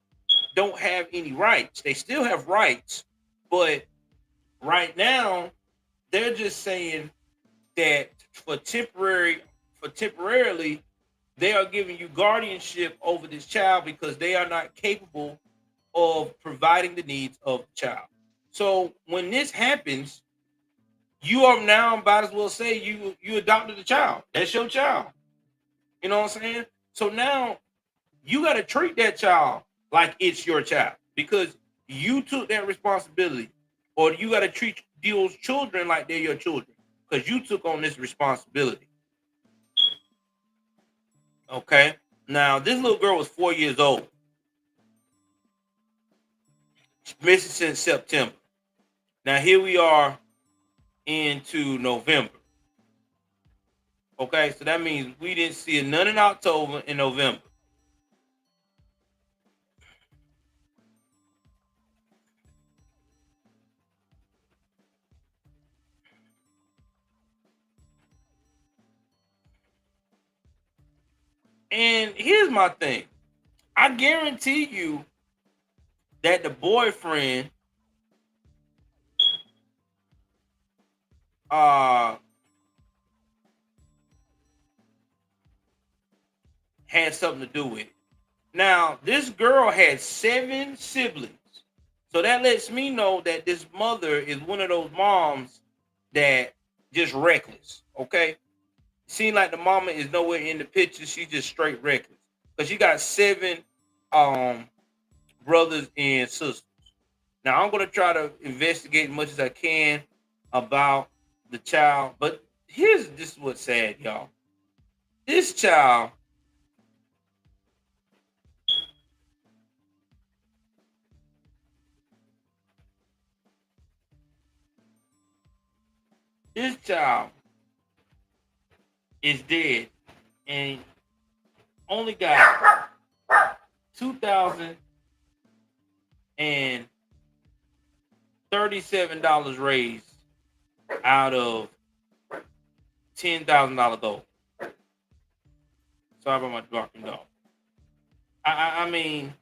don't have any rights. They still have rights, but right now, they're just saying that temporarily, they are giving you guardianship over this child because they are not capable of providing the needs of the child. So when this happens, you are now, might as well say, you adopted the child. That's your child. You know what I'm saying? So now you got to treat that child like it's your child because you took that responsibility, or you got to treat those children like they're your children because you took on this responsibility. Okay. Now, this little girl was 4 years old. She's missing since September. Now, here we are into November. Okay, so that means we didn't see none in October and November. And here's my thing. I guarantee you that the boyfriend had something to do with it. Now, this girl had 7 siblings. So that lets me know that this mother is one of those moms that just reckless, okay? Seems like the mama is nowhere in the picture. She's just straight reckless. Because she got 7 brothers and sisters. Now, I'm going to try to investigate as much as I can about the child. But this is what's sad, y'all. This child is dead and only got $2,037 raised out of $10,000 gold. Sorry about my barking dog. I mean,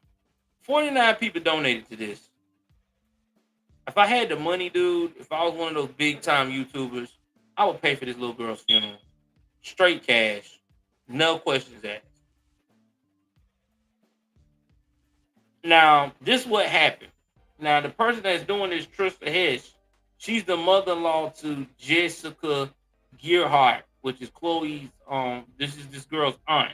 49 people donated to this. If I had the money, dude, if I was one of those big time YouTubers, I would pay for this little girl's funeral. Straight cash. No questions asked. Now, this is what happened. Now, the person that's doing this, Trista Hesh, she's the mother-in-law to Jessica Gearhart, which is Chloe's, this is this girl's aunt.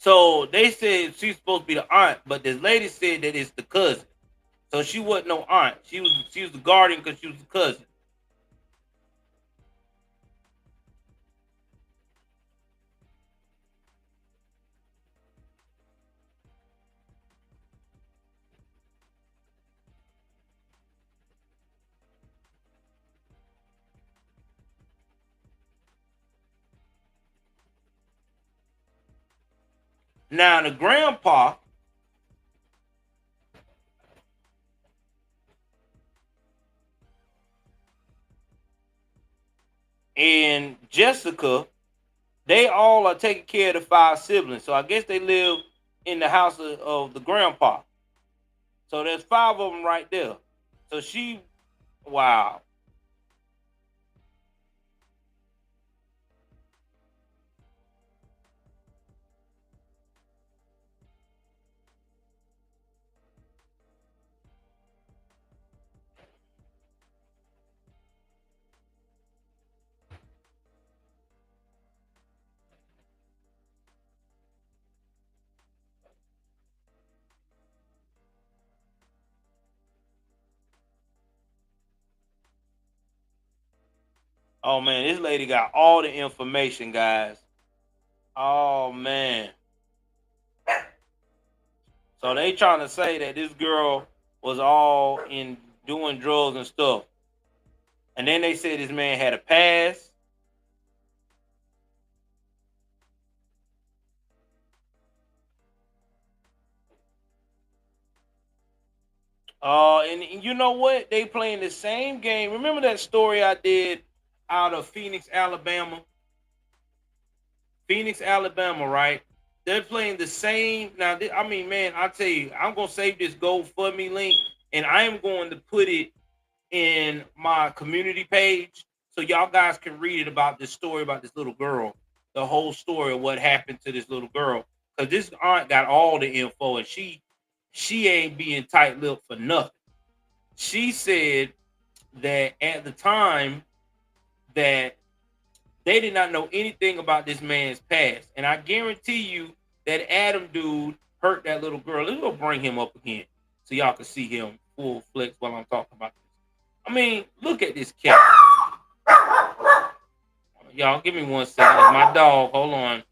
So they said she's supposed to be the aunt, but this lady said that it's the cousin. So she wasn't no aunt. She was the guardian because she was the cousin. Now the grandpa and Jessica, they all are taking care of the 5 siblings. So I guess they live in the house of the grandpa. So there's 5 of them right there. So wow. Oh man, this lady got all the information, guys. Oh man. So they trying to say that this girl was all in doing drugs and stuff. And then they said this man had a past. And you know what? They playing the same game. Remember that story I did out of Phoenix, Alabama? Phoenix, Alabama, right? They're playing the same. Now, I mean, man, I tell you, I'm going to save this GoFundMe link, and I am going to put it in my community page so y'all guys can read it about this story about this little girl, the whole story of what happened to this little girl. Because this aunt got all the info, and she ain't being tight-lipped for nothing. She said that at the time that they did not know anything about this man's past. And I guarantee you that Adam dude hurt that little girl. Let's go bring him up again so y'all can see him full flex while I'm talking about this. I mean, look at this cat. Y'all, give me 1 second. It's my dog. Hold on.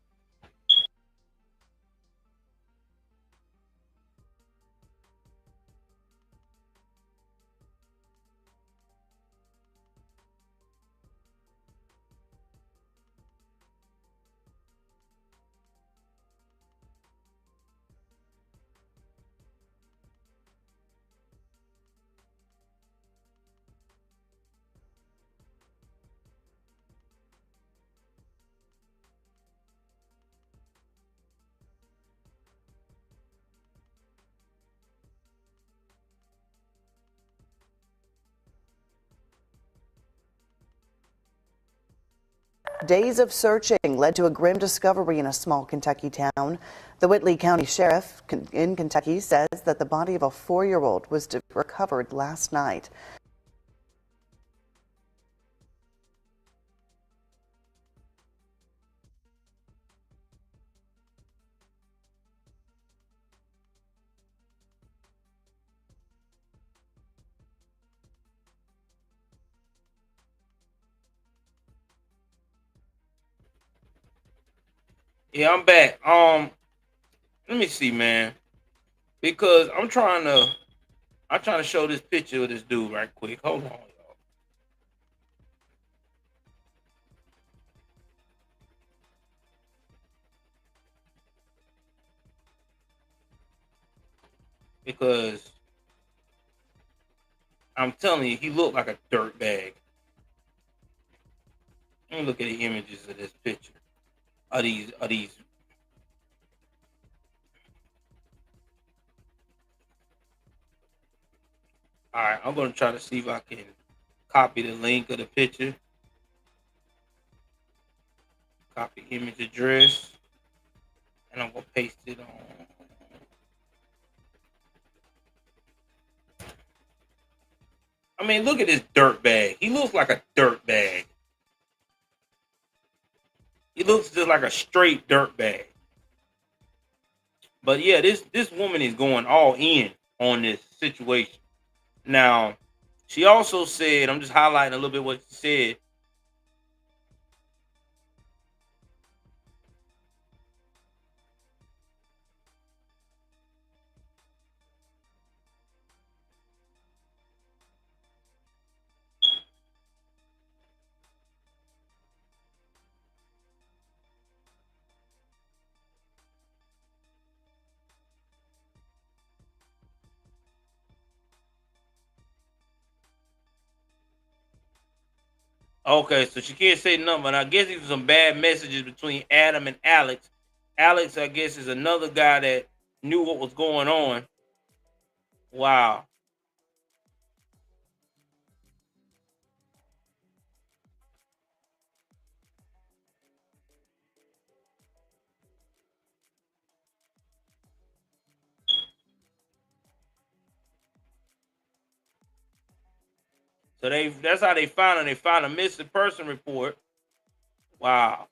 Days of searching led to a grim discovery in a small Kentucky town. The Whitley County Sheriff in Kentucky says that the body of a 4-year-old was recovered last night. Yeah, I'm back. Let me see, man. Because I'm trying to show this picture of this dude right quick. Hold on, y'all. Because I'm telling you, he looked like a dirt bag. Let me look at the images of this picture. Are these? All right, I'm gonna try to see if I can copy the link of the picture. Copy image address, and I'm gonna paste it on. I mean, look at this dirt bag. He looks like a dirt bag. He looks just like a straight dirt bag. But yeah, this woman is going all in on this situation. Now, she also said, I'm just highlighting a little bit what she said. Okay, so she can't say nothing. But I guess these were some bad messages between Adam and Alex. Alex, I guess, is another guy that knew what was going on. Wow. So that's how they found him. They found a missing person report. Wow.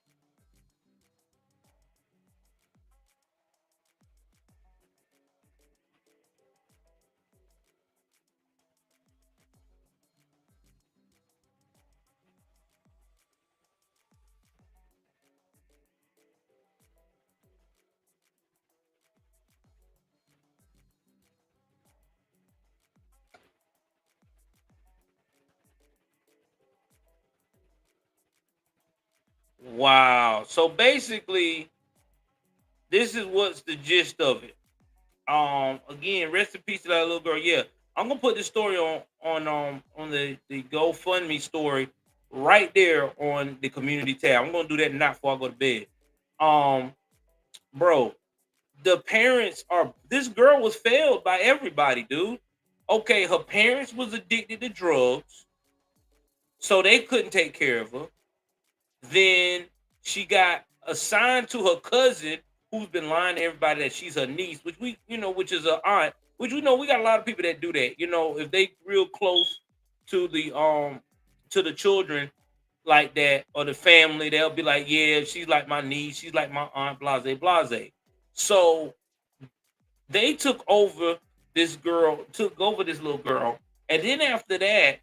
Wow. So basically, this is what's the gist of it. Again, rest in peace to that little girl. Yeah, I'm gonna put this story on the GoFundMe story right there on the community tab. I'm gonna do that now before I go to bed. Um, bro, the parents are. This girl was failed by everybody, dude. Okay, her parents was addicted to drugs, so they couldn't take care of her. Then she got assigned to her cousin, who's been lying to everybody that she's her niece, which which is her aunt. Which we know we got a lot of people that do that. You know, if they real close to the children like that or the family, they'll be like, yeah, she's like my niece, she's like my aunt, blase, blase. So they took over this little girl, and then after that,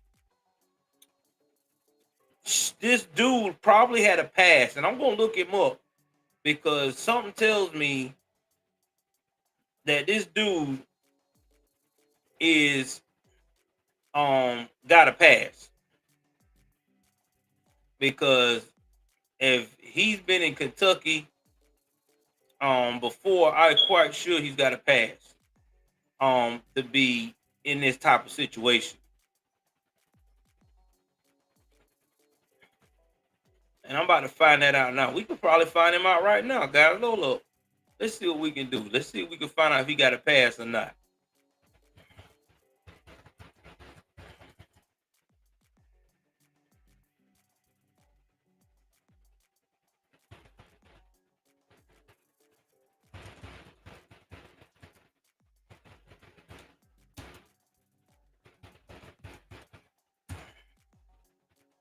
this dude probably had a past, and I'm gonna look him up because something tells me that this dude is got a pass, because if he's been in Kentucky before, I'm quite sure he's got a pass to be in this type of situation. And I'm about to find that out now. We could probably find him out right now, guys. Hold up. Let's see what we can do. Let's see if we can find out if he got a pass or not.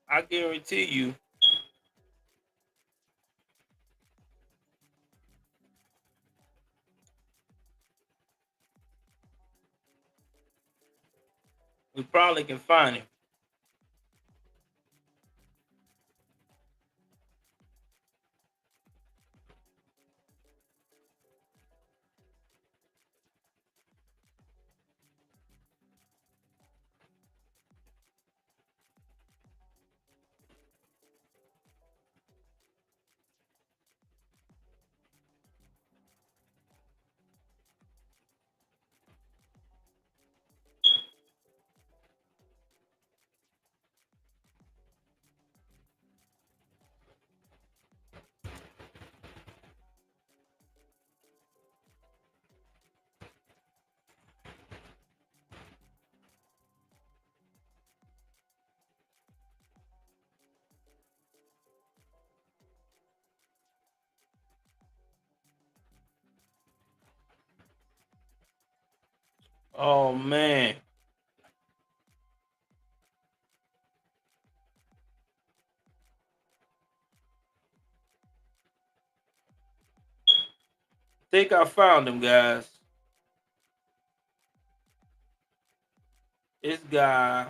I guarantee you, we probably can find him. Oh man. Think I found him, guys. This guy.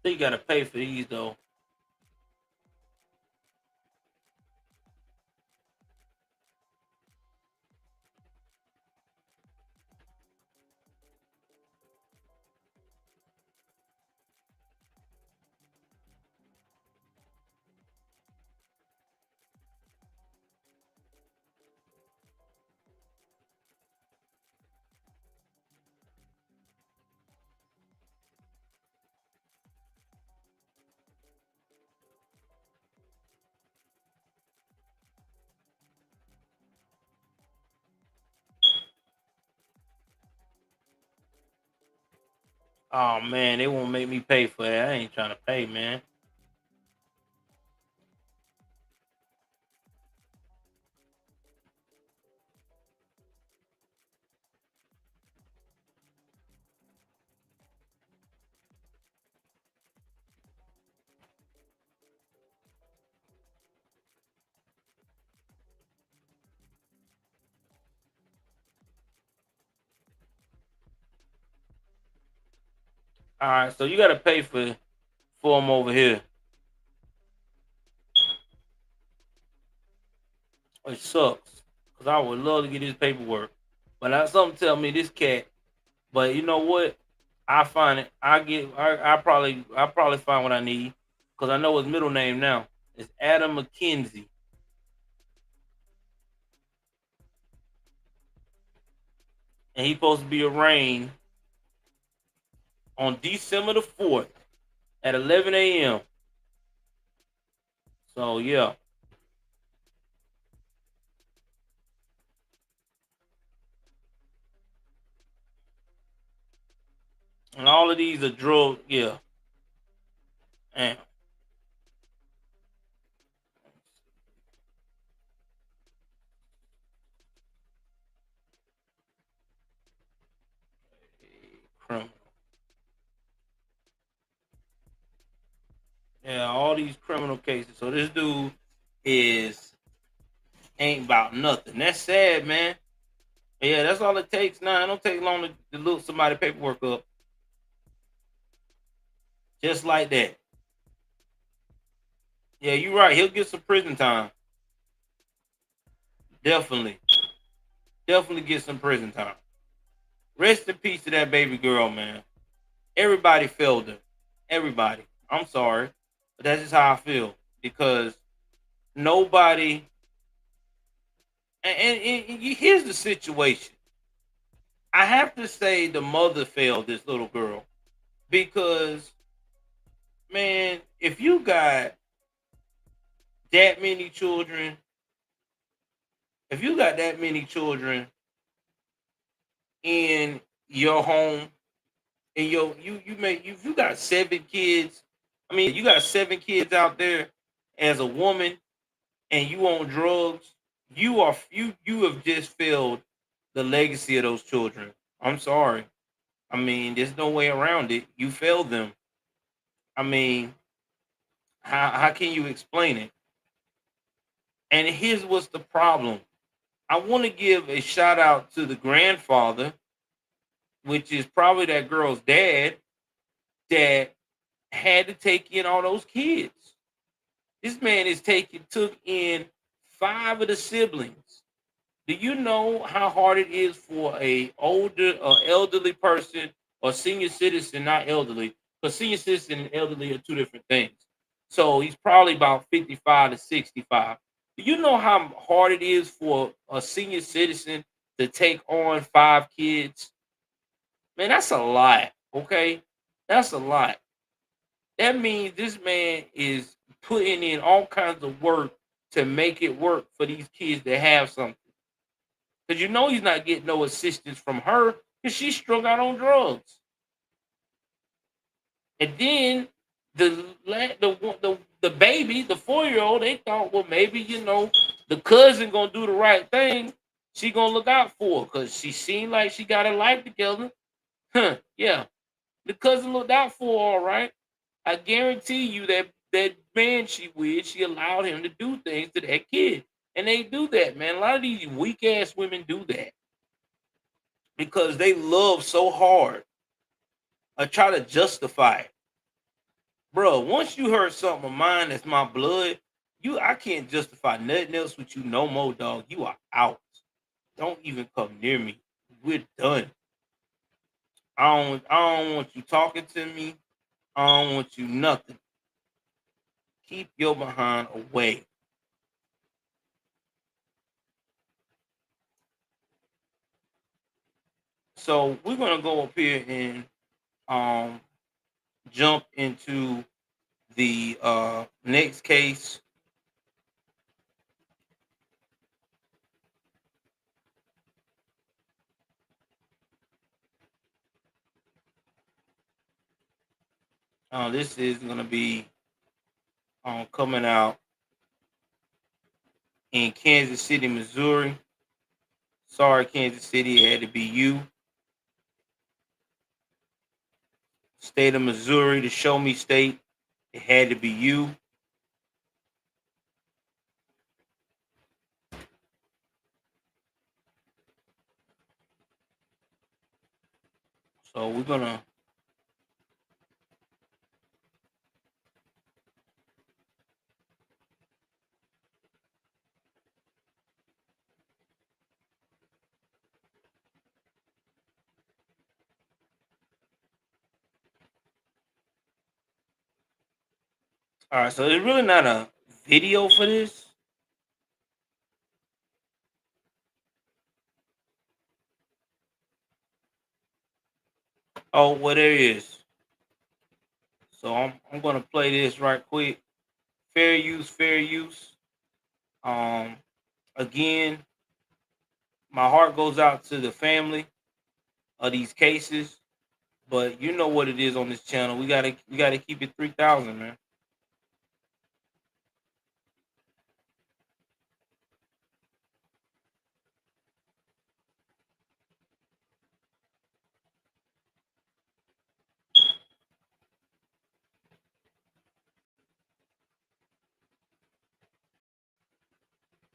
think you gotta pay for these though. Oh man, they won't make me pay for that. I ain't trying to pay, man. All right, so you gotta pay for them over here. It sucks because I would love to get this paperwork, but something tell me this cat. But you know what? I find it. I probably find what I need because I know his middle name now. It's Adam McKenzie, and he's supposed to be arraigned on December the 4th at 11 a.m. So yeah. And all of these are drug, yeah. And criminal. Yeah, all these criminal cases. So this dude ain't about nothing. That's sad, man. Yeah, that's all it takes now. It don't take long to look somebody paperwork up. Just like that. Yeah, you're right. He'll get some prison time. Definitely. Definitely get some prison time. Rest in peace to that baby girl, man. Everybody failed her. Everybody. I'm sorry. But that's just how I feel. Because nobody. Here's the situation. I have to say the mother failed this little girl. Because, man, if you got that many children, in your home, and you got 7 kids. I mean, you got 7 kids out there as a woman, and you on drugs. You have just failed the legacy of those children. I'm sorry. I mean, there's no way around it. You failed them. I mean, how can you explain it? And here's what's the problem. I want to give a shout out to the grandfather, which is probably that girl's dad, that had to take in all those kids. This man took in 5 of the siblings. Do you know how hard it is for a elderly person or senior citizen, not elderly, because senior citizen and elderly are 2 different things. So he's probably about 55 to 65. Do you know how hard it is for a senior citizen to take on 5 kids? Man, that's a lot, okay? That's a lot. That means this man is putting in all kinds of work to make it work for these kids to have something. Because you know he's not getting no assistance from her because she's strung out on drugs. And then the baby, the 4-year-old, they thought, well, maybe, the cousin going to do the right thing. She going to look out for her because she seemed like she got her life together. Yeah. The cousin looked out for her, all right. I guarantee you that man she with, she allowed him to do things to that kid. And they do that, man. A lot of these weak-ass women do that because they love so hard or try to justify it. bro, once you hurt something of mine that's my blood, I can't justify nothing else with you no more, dog. You are out. Don't even come near me. We're done. I don't want you talking to me. I don't want you nothing. Keep your behind away. So we're gonna go up here and jump into the next case. This is gonna be coming out in Kansas City, Missouri. Sorry, Kansas City, it had to be you. State of Missouri, the show me state, it had to be you. So we're gonna all right, so there's really not a video for this. Oh, well, there is. So I'm gonna play this right quick. Fair use, fair use. Again, my heart goes out to the family of these cases, but you know what it is on this channel. We gotta keep it 3,000, man.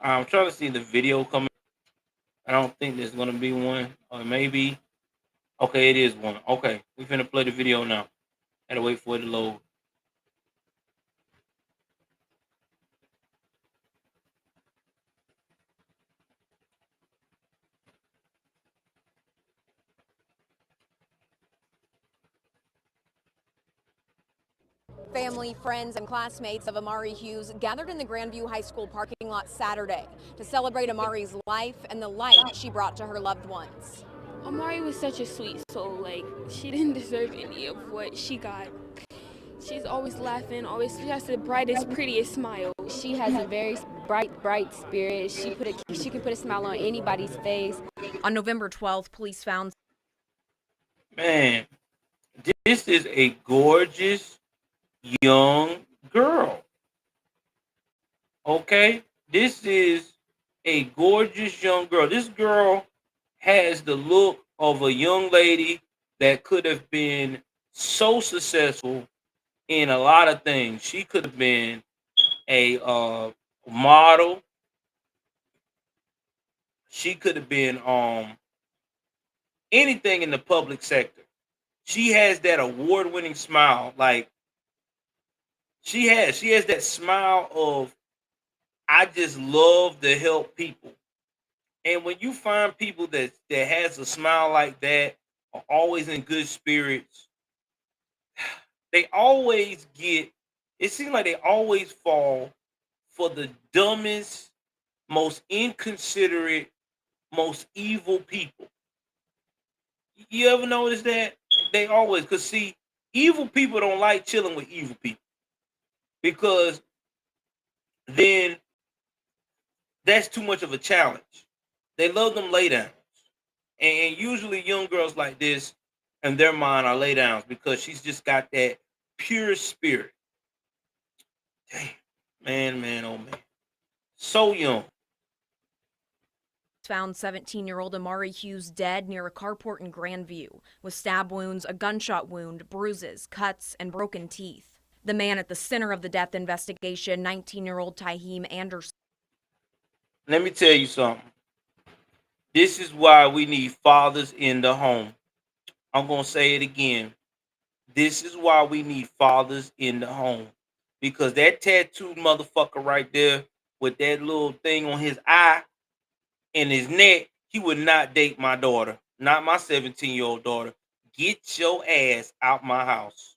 I'm trying to see the video coming. I don't think there's gonna be one, or maybe. Okay, it is one. Okay, we finna play the video now. Gotta wait for it to load. Family, friends, and classmates of Amari Hughes gathered in the Grandview High School parking lot Saturday to celebrate Amari's life and the light she brought to her loved ones. Amari was such a sweet soul. Like, she didn't deserve any of what she got. She's always laughing, she has the brightest, prettiest smile. She has a very bright spirit. She can put a smile on anybody's face. On November 12th, police found. Man, this is a gorgeous young girl. Okay? This is a gorgeous young girl. This girl has the look of a young lady that could have been so successful in a lot of things. She could have been a model. She could have been anything in the public sector. She has that award-winning smile. Like, she has that smile of, I just love to help people. And when you find people that has a smile like that, are always in good spirits, they always get, it seems like they always fall for the dumbest, most inconsiderate, most evil people. You ever notice that? They always, because see, evil people don't like chilling with evil people, because then that's too much of a challenge. They love them lay downs. And usually young girls like this, in their mind, are lay downs, because she's just got that pure spirit. Damn, man, oh man. So young. Found 17-year-old Amari Hughes dead near a carport in Grandview with stab wounds, a gunshot wound, bruises, cuts, and broken teeth. The man at the center of the death investigation, 19-year-old Taheem Anderson. Let me tell you something. This is why we need fathers in the home. I'm going to say it again. This is why we need fathers in the home. Because that tattooed motherfucker right there with that little thing on his eye and his neck, he would not date my daughter, not my 17-year-old daughter. Get your ass out my house.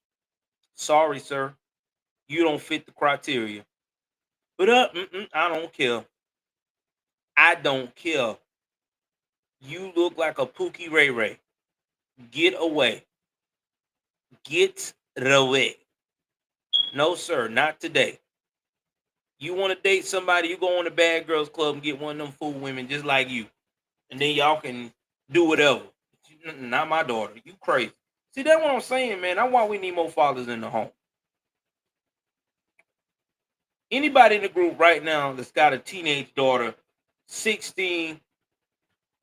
Sorry, sir. You don't fit the criteria. But I don't care. I don't care. You look like a Pookie Ray Ray. Get away. Get away. No, sir, not today. You want to date somebody, you go on the Bad Girls Club and get one of them fool women just like you. And then y'all can do whatever. Not my daughter. You crazy. See, that's what I'm saying, man. That's why we need more fathers in the home. Anybody in the group right now that's got a teenage daughter, 16,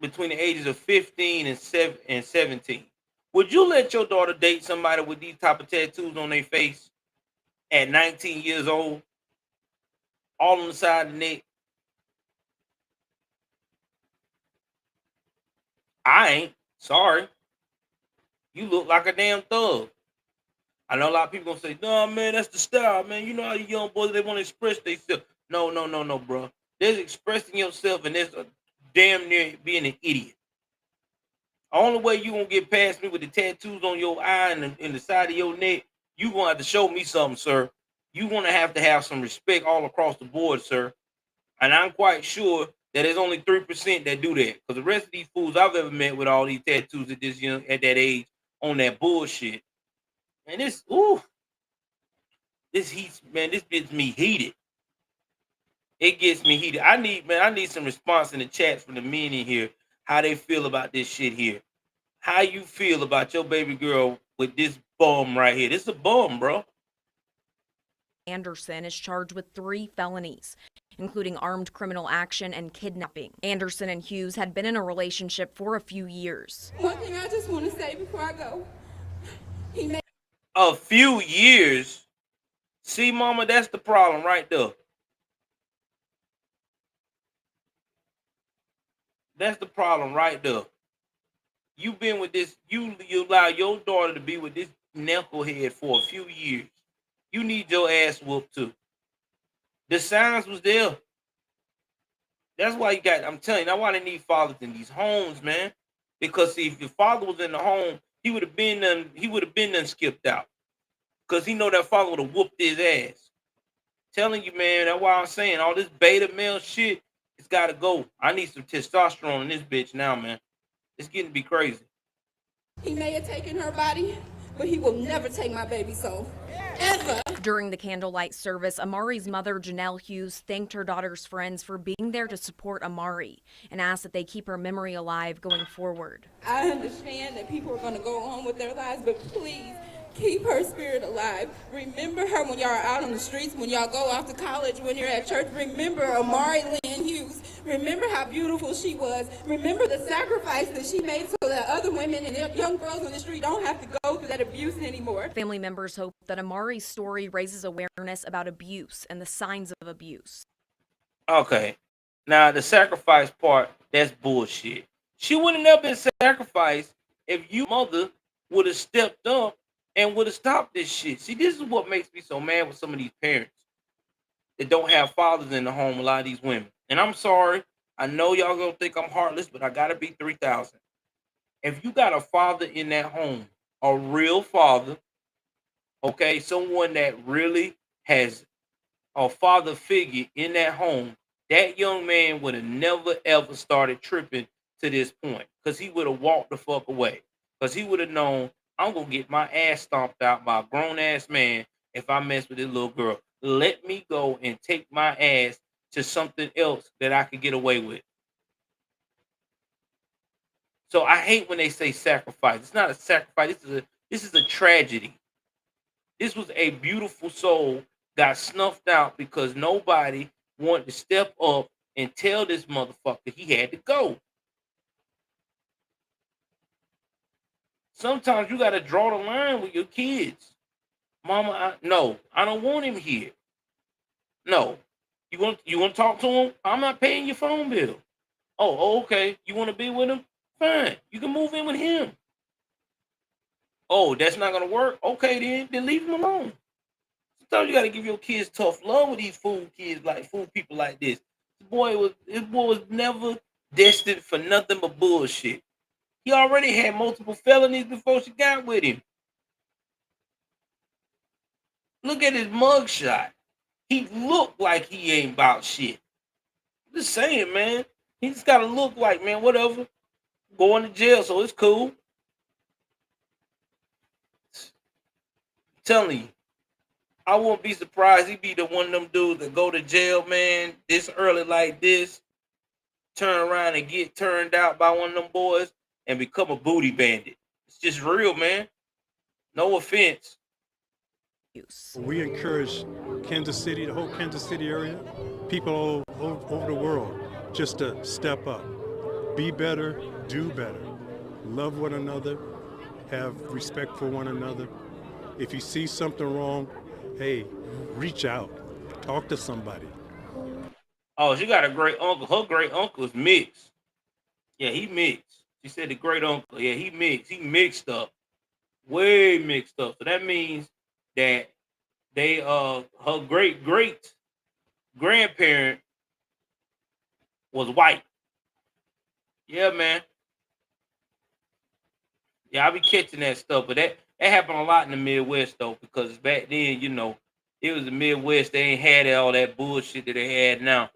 between the ages of 15 and 17, would you let your daughter date somebody with these type of tattoos on their face at 19 years old, all on the side of the neck? I ain't. Sorry. You look like a damn thug. I know a lot of people gonna say, "No, man, that's the style, man. You know how you young boys, they want to express themselves." No, bro. There's expressing yourself, and there's a damn near being an idiot. The only way you gonna get past me with the tattoos on your eye and the side of your neck, you gonna have to show me something, sir. You gonna have to have some respect all across the board, sir. And I'm quite sure that there's only 3% that do that. Because the rest of these fools I've ever met with all these tattoos at this young, at that age, on that bullshit. And this heats, man, this gets me heated. It gets me heated. I need some response in the chat from the men in here, how they feel about this shit here. How you feel about your baby girl with this bum right here? This is a bum, bro. Anderson is charged with 3 felonies, including armed criminal action and kidnapping. Anderson and Hughes had been in a relationship for a few years. One thing I just want to say before I go, A few years? See, mama, that's the problem right there. That's the problem right there. You've been with this, you allow your daughter to be with this knucklehead for a few years. You need your ass whooped too. The signs was there. That's why you got, I'm telling you, that's why they need fathers in these homes, man. Because see, if your father was in the home, he would have been done skipped out. Because he know that father would have whooped his ass. Telling you, man, that's why I'm saying all this beta male shit, it's gotta go. I need some testosterone in this bitch now, man. It's getting to be crazy. he may have taken her body, but he will never take my baby soul. Ever. During the candlelight service, Amari's mother, Janelle Hughes, thanked her daughter's friends for being there to support Amari and asked that they keep her memory alive going forward. I understand that people are going to go on with their lives, but please keep her spirit alive. Remember her when y'all are out on the streets, when y'all go off to college, when you're at church. Remember Amari Lynn Hughes. Remember how beautiful she was. Remember the sacrifice that she made so that other women and young girls on the street don't have to go through that abuse anymore. Family members hope that Amari's story raises awareness about abuse and the signs of abuse. Okay. Now, the sacrifice part, that's bullshit. She would have never been sacrificed if you mother would have stepped up and would have stopped this shit. See, this is what makes me so mad with some of these parents that don't have fathers in the home, a lot of these women. And I'm sorry, I know y'all gonna think I'm heartless, but I gotta be 3,000. If you got a father in that home, a real father, okay, someone that really has a father figure in that home, that young man would have never ever started tripping to this point, because he would have walked the fuck away, because he would have known I'm gonna get my ass stomped out by a grown ass man if I mess with this little girl. Let me go and take my ass to something else that I could get away with. So I hate when they say sacrifice. It's not a sacrifice. This is a tragedy. This was a beautiful soul got snuffed out because nobody wanted to step up and tell this motherfucker he had to go. Sometimes you got to draw the line with your kids. Mama, no, I don't want him here. No. You want to talk to him? I'm not paying your phone bill. Oh, okay. You want to be with him? Fine. You can move in with him. Oh, that's not gonna work. Okay, then leave them alone. Sometimes you gotta give your kids tough love with these fool kids, like fool people like this. This boy was never destined for nothing but bullshit. He already had multiple felonies before she got with him. Look at his mugshot. He looked like he ain't about shit. Just saying, man. He just gotta look like, man, whatever. Going to jail, so it's cool. Telling you, I won't be surprised he be the one of them dudes that go to jail, man, this early like this, turn around and get turned out by one of them boys and become a booty bandit. It's just real, man. No offense. We encourage Kansas City, the whole Kansas City area, people all over the world, just to step up, be better, do better, love one another, have respect for one another. If you see something wrong, hey, reach out, talk to somebody. Oh, she got a great uncle. Her great uncle is mixed. Yeah, he mixed. She said the great uncle. Yeah, he mixed. He mixed up. Way mixed up. So that means that her great grandparent was white. Yeah, man. Yeah, I be catching that stuff, but that happened a lot in the Midwest though, because back then, it was the Midwest. They ain't had all that bullshit that they had now.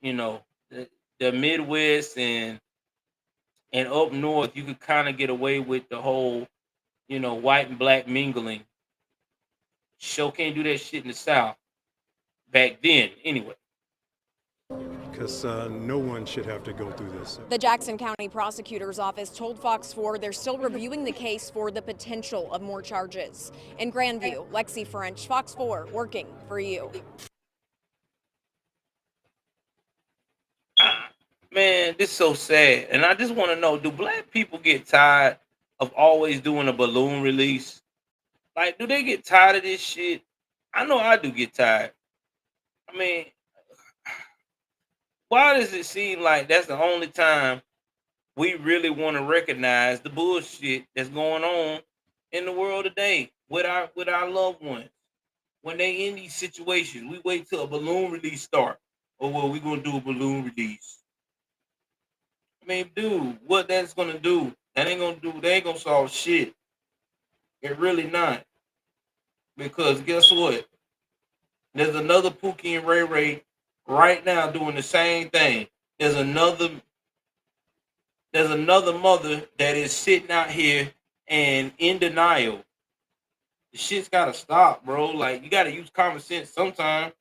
The Midwest and up north, you could kind of get away with the whole, white and black mingling. Sure can't do that shit in the South back then, anyway. Because no one should have to go through this. The Jackson County Prosecutor's Office told Fox 4 they're still reviewing the case for the potential of more charges. In Grandview, Lexi French, Fox 4, working for you. Man, this is so sad. And I just want to know, do black people get tired of always doing a balloon release? Like, do they get tired of this shit? I know I do get tired. I mean, why does it seem like that's the only time we really want to recognize the bullshit that's going on in the world today with our loved ones? When they in these situations, we wait till a balloon release start. Oh, well, we're going to do a balloon release. I mean, dude, what that's going to do? They ain't going to solve shit. It really not. Because guess what? There's another Pookie and Ray Ray right now doing the same thing. There's another mother that is sitting out here and in denial. The shit's gotta stop, bro. Like, you gotta use common sense sometime.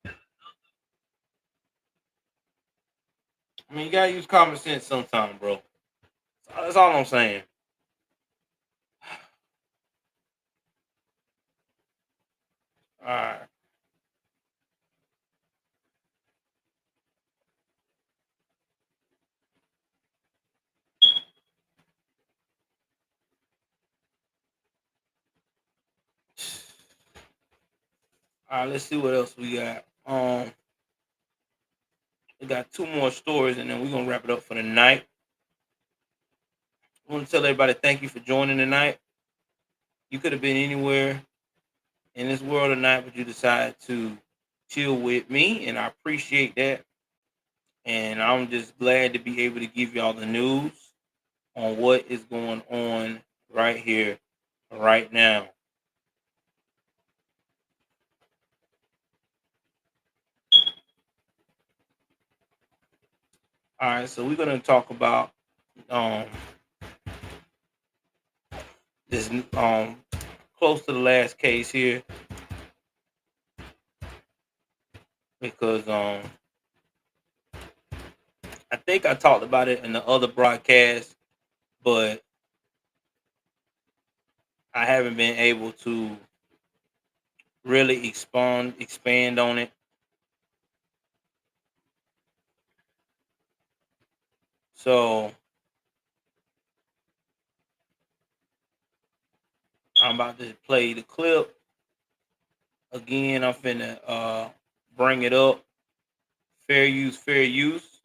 I mean, you gotta use common sense sometime, bro. That's all I'm saying. All right. All right, let's see what else we got. We got two more stories, and then we're gonna wrap it up for the night. I want to tell everybody thank you for joining tonight. You could have been anywhere in this world tonight, but you decided to chill with me, and I appreciate that. And I'm just glad to be able to give y'all the news on what is going on right here, right now. All right, so we're going to talk about this close to the last case here, because I think I talked about it in the other broadcast, but I haven't been able to really expand on it. So I'm about to play the clip again. I'm finna bring it up. Fair use, fair use.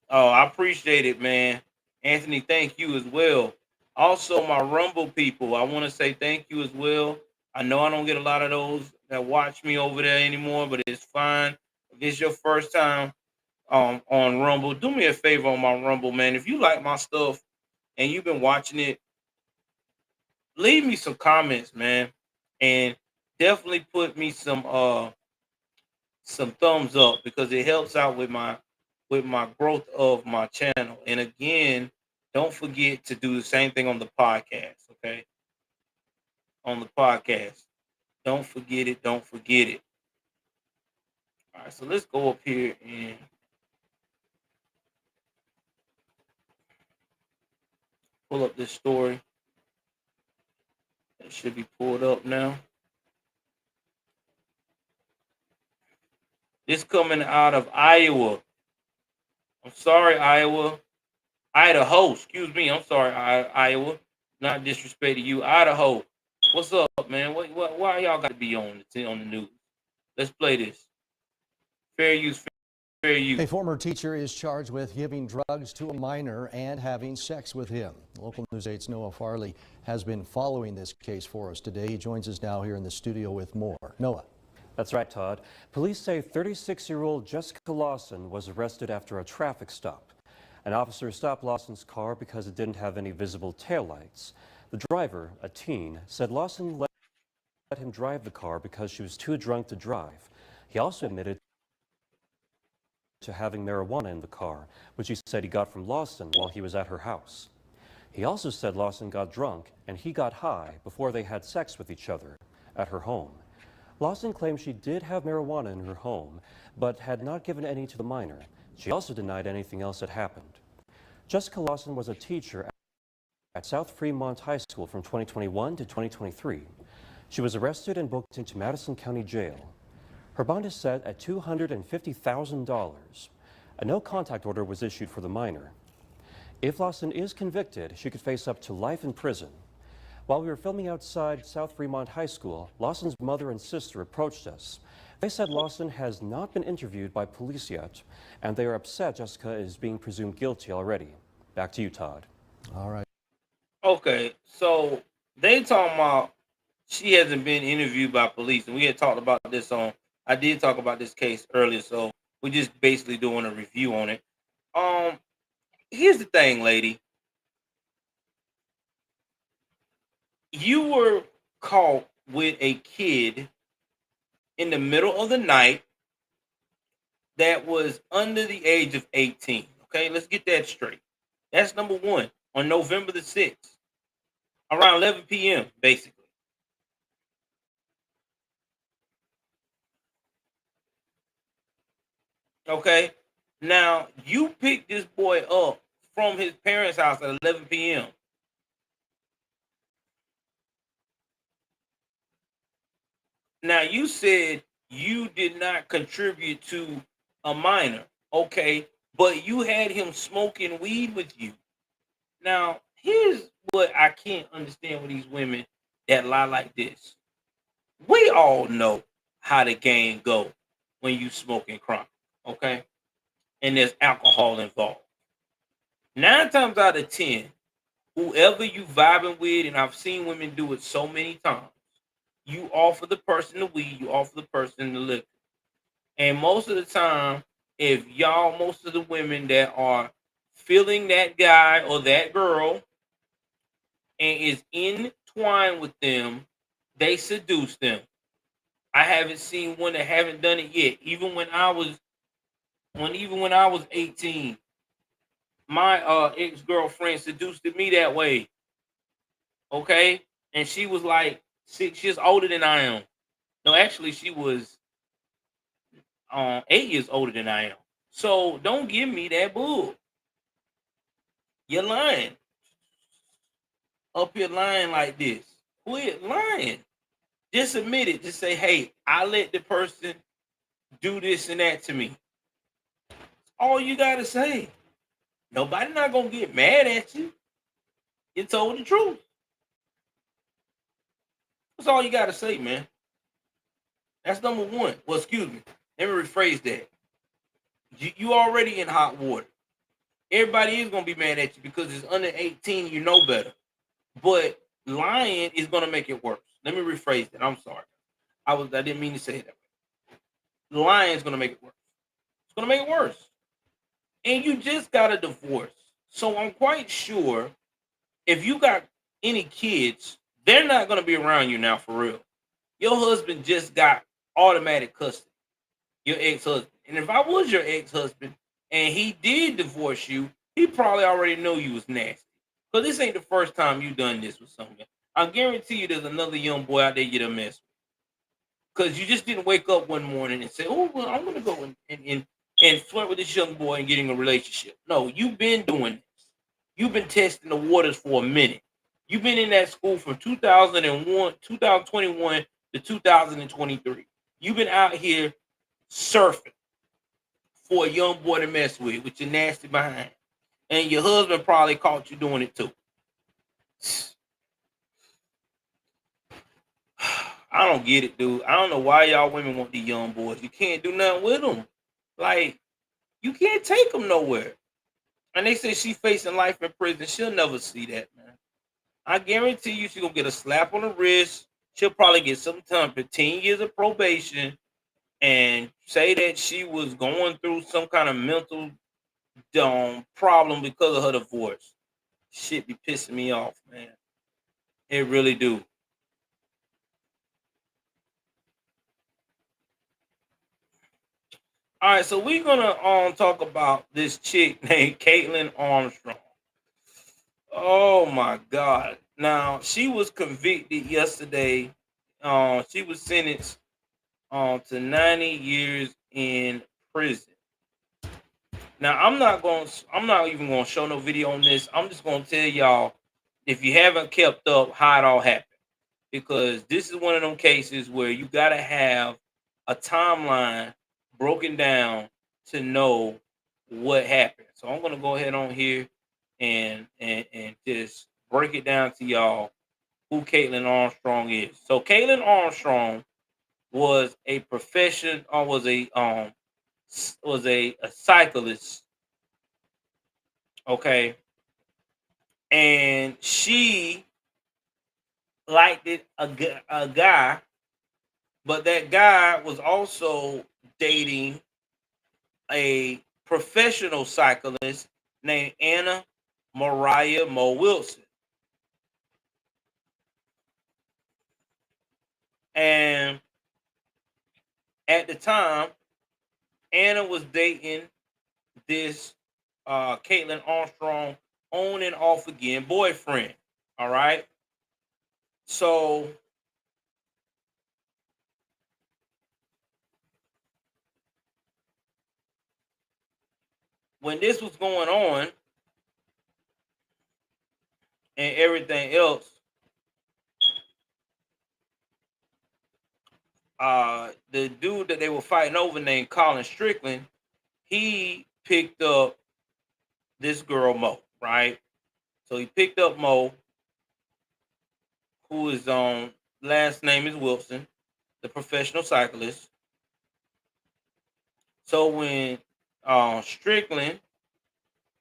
Oh, I appreciate it, man. Anthony, thank you as well. Also, my Rumble people, I want to say thank you as well. I know I don't get a lot of those that watch me over there anymore, but it's fine. If it's your first time on Rumble, do me a favor on my Rumble, man. If you like my stuff and you've been watching it, leave me some comments, man. And definitely put me some thumbs up because it helps out with my growth of my channel. And again, don't forget to do the same thing on the podcast, okay? On the podcast. Don't forget it. Don't forget it. All right, so let's go up here and pull up this story. It should be pulled up now. This coming out of Iowa. I'm sorry, Iowa. Idaho, excuse me. I'm sorry, Iowa. Not disrespecting you. Idaho. What's up, man? Why y'all got to be on the news? Let's play this. Fair use, fair use. A former teacher is charged with giving drugs to a minor and having sex with him. Local News 8's Noah Farley has been following this case for us today. He joins us now here in the studio with more. Noah. That's right, Todd. Police say 36-year-old Jessica Lawson was arrested after a traffic stop. An officer stopped Lawson's car because it didn't have any visible taillights. The driver, a teen, said Lawson let him drive the car because she was too drunk to drive. He also admitted to having marijuana in the car, which he said he got from Lawson while he was at her house. He also said Lawson got drunk and he got high before they had sex with each other at her home. Lawson claimed she did have marijuana in her home, but had not given any to the minor. She also denied anything else had happened. Jessica Lawson was a teacher at South Fremont High School from 2021 to 2023. She was arrested and booked into Madison County Jail. Her bond is set at $250,000. A no-contact order was issued for the minor. If Lawson is convicted, she could face up to life in prison. While we were filming outside South Fremont High School, Lawson's mother and sister approached us. They said Lawson has not been interviewed by police yet, and they are upset Jessica is being presumed guilty already. Back to you, Todd. All right. Okay, so they talking about she hasn't been interviewed by police, and we had talked about this I did talk about this case earlier, so we're just basically doing a review on it. Here's the thing, lady. You were caught with a kid in the middle of the night that was under the age of 18. Okay, let's get that straight. That's number one. On November the 6th, around 11 p.m., basically. Okay, now you picked this boy up from his parents' house at 11 p.m. Now you said you did not contribute to a minor, okay, but you had him smoking weed with you. Now, here's what I can't understand with these women that lie like this. We all know how the game go when you smoking crack, okay? And there's alcohol involved. 9 times out of 10, whoever you vibing with, and I've seen women do it so many times, you offer the person the weed, you offer the person the liquor. And most of the time, most of the women that are feeling that guy or that girl and is entwined with them, they seduce them. I haven't seen one that haven't done it yet. Even when I was 18, my ex-girlfriend seduced me that way. Okay? And she was like 6 years older than I am. No, actually she was 8 years older than I am. So don't give me that bull. You're lying. Up here lying like this. Quit lying. Just admit it. Just say, hey, I let the person do this and that to me. That's all you gotta say. Nobody not gonna get mad at you. You told the truth. That's all you gotta say, man. That's number one. Well, excuse me. Let me rephrase that. You already in hot water. Everybody is gonna be mad at you because it's under 18. You know better, but lying is gonna make it worse. Let me rephrase that. I'm sorry. I didn't mean to say it that way. Lying is gonna make it worse. It's gonna make it worse. And you just got a divorce, so I'm quite sure if you got any kids, they're not gonna be around you now for real. Your husband just got automatic custody. Your ex-husband. And if I was your ex-husband and he did divorce you, he probably already knew you was nasty. Because this ain't the first time you done this with someone. I guarantee you there's another young boy out there you done mess with. Because you just didn't wake up one morning and say, oh, well, I'm going to go and flirt with this young boy and getting a relationship. No, you've been doing this. You've been testing the waters for a minute. You've been in that school from 2021 to 2023. You've been out here surfing for a young boy to mess with your nasty behind. And your husband probably caught you doing it too. I don't get it, dude. I don't know why y'all women want these young boys. You can't do nothing with them. Like, you can't take them nowhere. And they say she's facing life in prison. She'll never see that, man. I guarantee you she's going to get a slap on the wrist. She'll probably get some time, 15 years of probation, and say that she was going through some kind of mental problem because of her divorce. Shit be pissing me off, man. It really do. All right, so we're gonna talk about this chick named Caitlin Armstrong. Oh my God! Now she was convicted yesterday. She was sentenced to 90 years in prison. Now I'm not even gonna show no video on this. I'm just gonna tell y'all, if you haven't kept up, how it all happened, because this is one of them cases where you gotta have a timeline broken down to know what happened. So I'm gonna go ahead on here and just break it down to y'all who Caitlin Armstrong is. So Caitlin Armstrong was a cyclist, okay, and she liked a guy, but that guy was also dating a professional cyclist named Anna Mariah Mo Wilson. And at the time, Anna was dating this Caitlin Armstrong on and off again boyfriend. All right. So when this was going on and everything else, the dude that they were fighting over named Colin Strickland, he picked up this girl Mo, right? So he picked up Mo, who is last name is Wilson, the professional cyclist. So when Strickland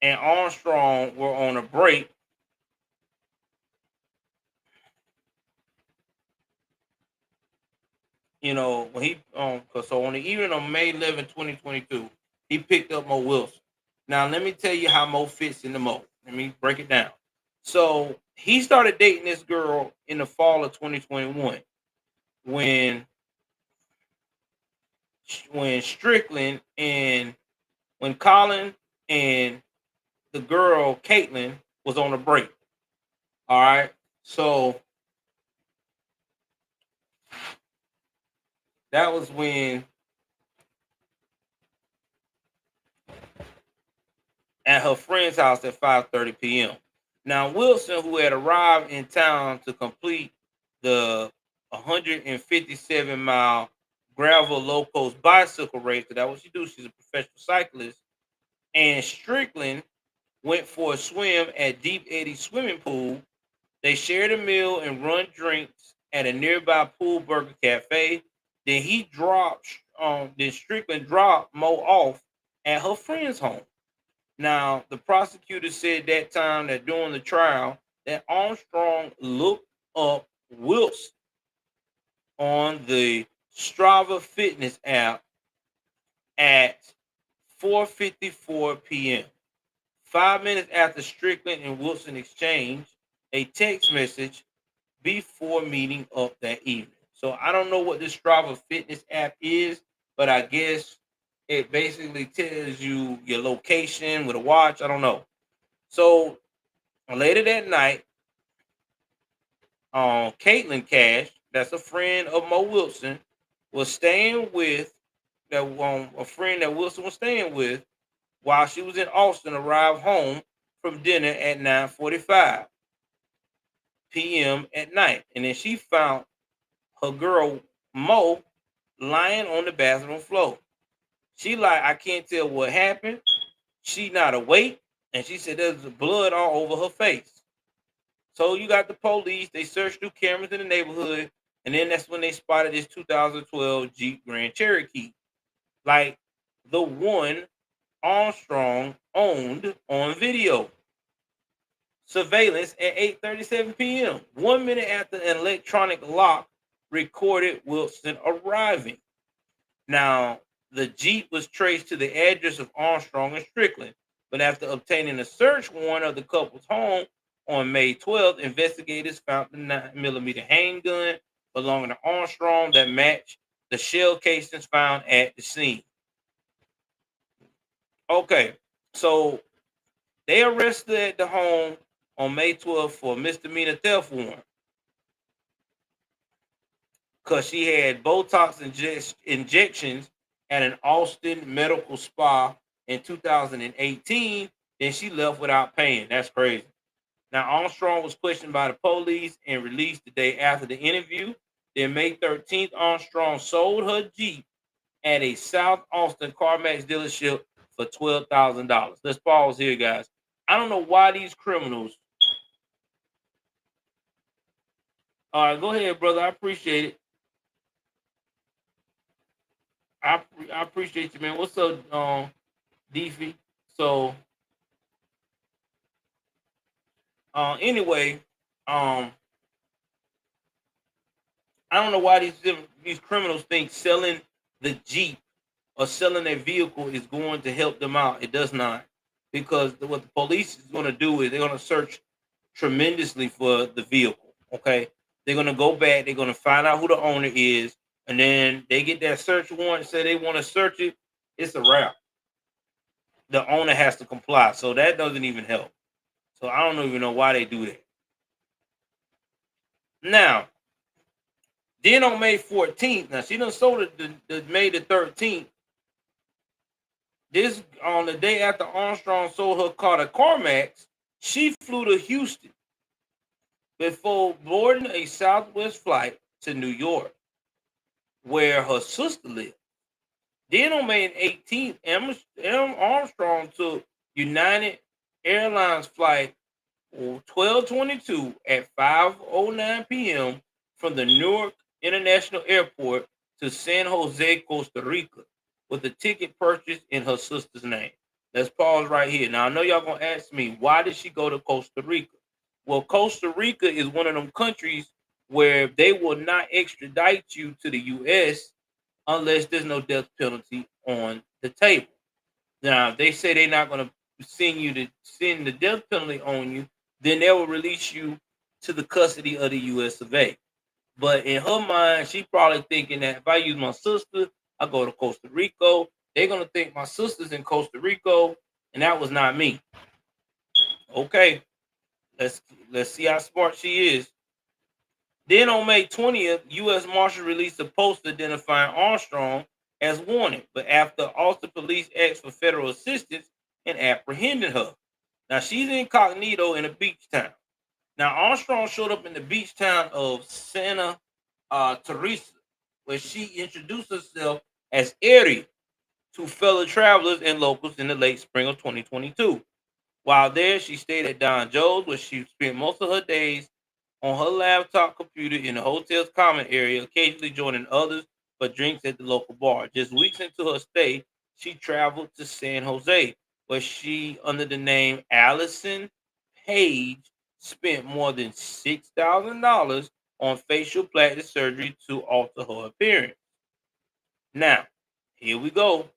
and Armstrong were on a break, you know, when he so on the evening of May 11, 2022, he picked up Mo Wilson. Now let me tell you how Mo fits into Mo. Let me break it down. So he started dating this girl in the fall of 2021 when Strickland and when Colin and the girl Caitlin was on a break. All right. So that was when at her friend's house at 5:30 p.m. Now Wilson, who had arrived in town to complete the 157-mile gravel low coast bicycle race, because that's what she do. She's a professional cyclist. And Strickland went for a swim at Deep Eddy swimming pool. They shared a meal and run drinks at a nearby Pool Burger Cafe. Then then Strickland dropped Mo off at her friend's home. Now, the prosecutor said that time that during the trial that Armstrong looked up Wilson on the Strava fitness app at 4:54 p.m. 5 minutes after Strickland and Wilson exchanged a text message before meeting up that evening. So I don't know what this Strava fitness app is, but I guess it basically tells you your location with a watch. I don't know. So later that night, Caitlin Cash, that's a friend of Mo Wilson, was staying with that a friend that Wilson was staying with while she was in Austin, arrived home from dinner at 9:45 p.m. at night. And then she found her girl Mo lying on the bathroom floor. She like, I can't tell what happened. She not awake. And she said there's blood all over her face. So you got the police. They searched through cameras in the neighborhood. And then that's when they spotted this 2012 Jeep Grand Cherokee. Like the one Armstrong owned on video. Surveillance at 8:37 p.m. 1 minute after an electronic lock recorded Wilson arriving. Now, the Jeep was traced to the address of Armstrong and Strickland, but after obtaining a search warrant of the couple's home on May 12th, investigators found the 9mm handgun belonging to Armstrong that matched the shell casings found at the scene. Okay, so they arrested at the home on May 12th for misdemeanor theft warrant because she had Botox injections at an Austin medical spa in 2018. Then she left without paying. That's crazy. Now, Armstrong was questioned by the police and released the day after the interview. Then May 13th, Armstrong sold her Jeep at a South Austin CarMax dealership for $12,000. Let's pause here, guys. I don't know why these criminals. All right, go ahead, brother. I appreciate it. I appreciate you, man. What's up, Deefy? So, anyway, I don't know why these criminals think selling the Jeep or selling their vehicle is going to help them out. It does not, because what the police is going to do is they're going to search tremendously for the vehicle. Okay, they're going to go back. They're going to find out who the owner is, and then they get that search warrant. Say they want to search it. It's a wrap. The owner has to comply, so that doesn't even help. So I don't even know why they do that. Now, then on May 14th, now she done sold it the May the 13th. This on the day after Armstrong sold her car to CarMax, she flew to Houston before boarding a Southwest flight to New York, where her sister lived. Then on May 18th, Armstrong took United Airlines flight 1222 at 5:09 p.m. from the Newark International Airport to San Jose, Costa Rica, with the ticket purchased in her sister's name. Let's pause right here. Now, I know y'all gonna ask me, why did she go to Costa Rica? Well, Costa Rica is one of them countries where they will not extradite you to the U.S. unless there's no death penalty on the table. Now, if they say they're not gonna send the death penalty on you, then they will release you to the custody of the U.S. of A. But in her mind, she probably thinking that if I use my sister, I go to Costa Rica. They're gonna think my sister's in Costa Rica, and that was not me. Okay, let's see how smart she is. Then on May 20th, U.S. Marshals released a post identifying Armstrong as wanted, but after Austin police asked for federal assistance and apprehended her. Now she's incognito in a beach town. Now Armstrong showed up in the beach town of Santa Teresa, where she introduced herself as Erie to fellow travelers and locals in the late spring of 2022. While there, she stayed at Don Joe's, where she spent most of her days on her laptop computer in the hotel's common area, occasionally joining others for drinks at the local bar. Just weeks into her stay, she traveled to San Jose, where she, under the name Allison Page, spent more than $6,000 on facial plastic surgery to alter her appearance. Now, here we go.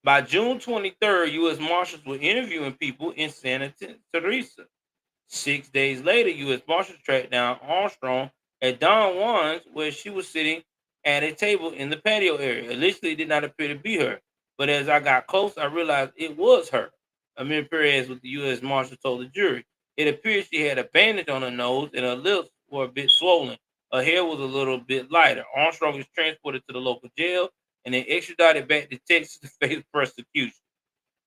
By June 23rd, U.S. Marshals were interviewing people in Santa Teresa. 6 days later, U.S. Marshals tracked down Armstrong at Don Juan's, where she was sitting at a table in the patio area. Initially, it did not appear to be her, but as I got close, I realized it was her. Amir Perez with the U.S. Marshal told the jury. It appeared she had a bandage on her nose and her lips were a bit swollen. Her hair was a little bit lighter. Armstrong was transported to the local jail and then extradited back to Texas to face persecution.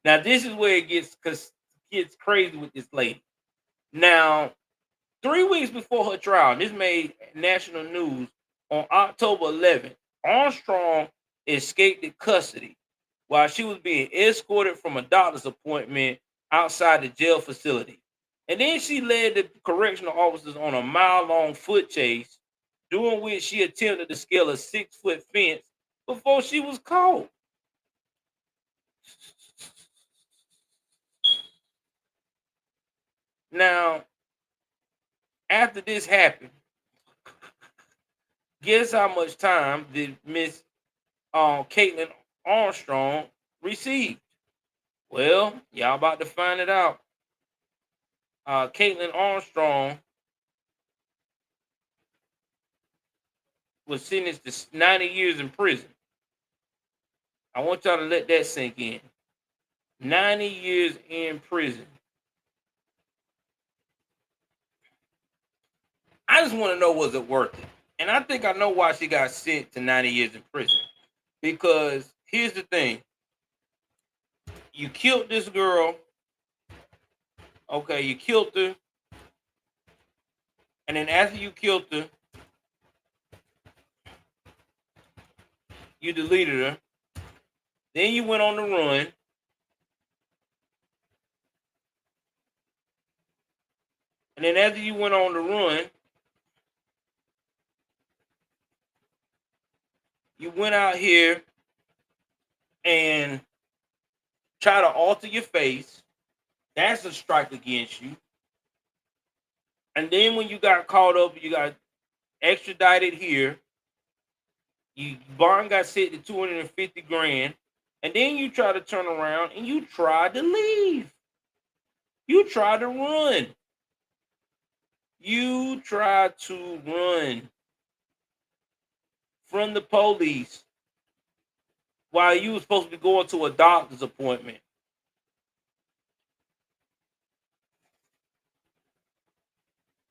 Now, this is where it gets crazy with this lady. Now, 3 weeks before her trial, and this made national news, on October 11th, Armstrong escaped custody while she was being escorted from a doctor's appointment outside the jail facility. And then she led the correctional officers on a mile-long foot chase, during which she attempted to scale a 6-foot fence before she was caught. Now, after this happened, guess how much time did Miss Caitlin Armstrong receive? Well, y'all about to find it out. Caitlin Armstrong was sentenced to 90 years in prison. I want y'all to let that sink in. 90 years in prison. I just want to know, was it worth it? And I think I know why she got sent to 90 years in prison. Because here's the thing. You killed this girl. Okay, you killed her. And then after you killed her, you deleted her. Then you went on the run. And then after you went on the run, you went out here and try to alter your face. That's a strike against you. And then when you got caught up, you got extradited here. Bond got set to 250 grand. And then you try to turn around and you tried to leave. You tried to run. You tried to run from the police while you were supposed to be going to a doctor's appointment.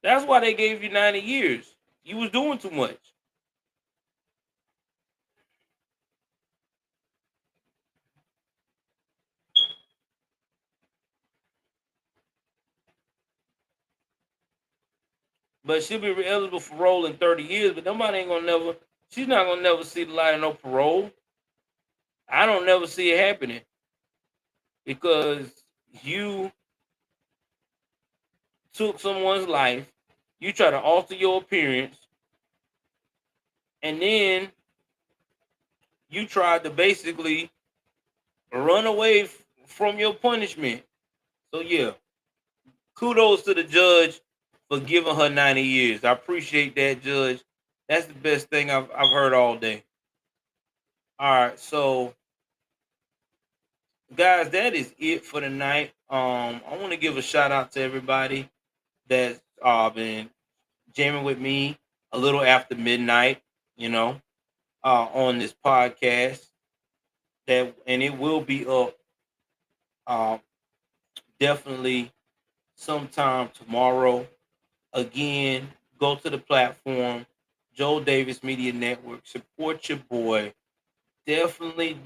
That's why they gave you 90 years. You was doing too much. But she'll be eligible for parole in 30 years, but nobody ain't gonna never, she's not gonna never see the light of no parole. I don't never see it happening because you took someone's life, you try to alter your appearance, and then you tried to basically run away from your punishment. So yeah, kudos to the judge for giving her 90 years. I appreciate that, Judge. That's the best thing I've heard all day. All right, so guys, that is it for tonight. I want to give a shout out to everybody that's been jamming with me a little after midnight, on this podcast. And it will be up definitely sometime tomorrow. Again, go to the platform, Joel Davis Media Network. Support your boy. Definitely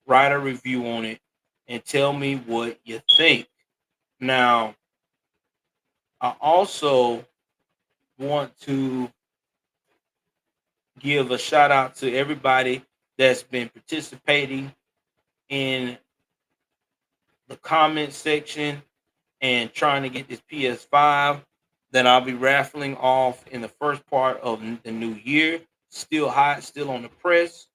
write a review on it and tell me what you think. Now, I also want to give a shout out to everybody that's been participating in the comment section and trying to get this PS5 that I'll be raffling off in the first part of the new year. Still hot, still on the press.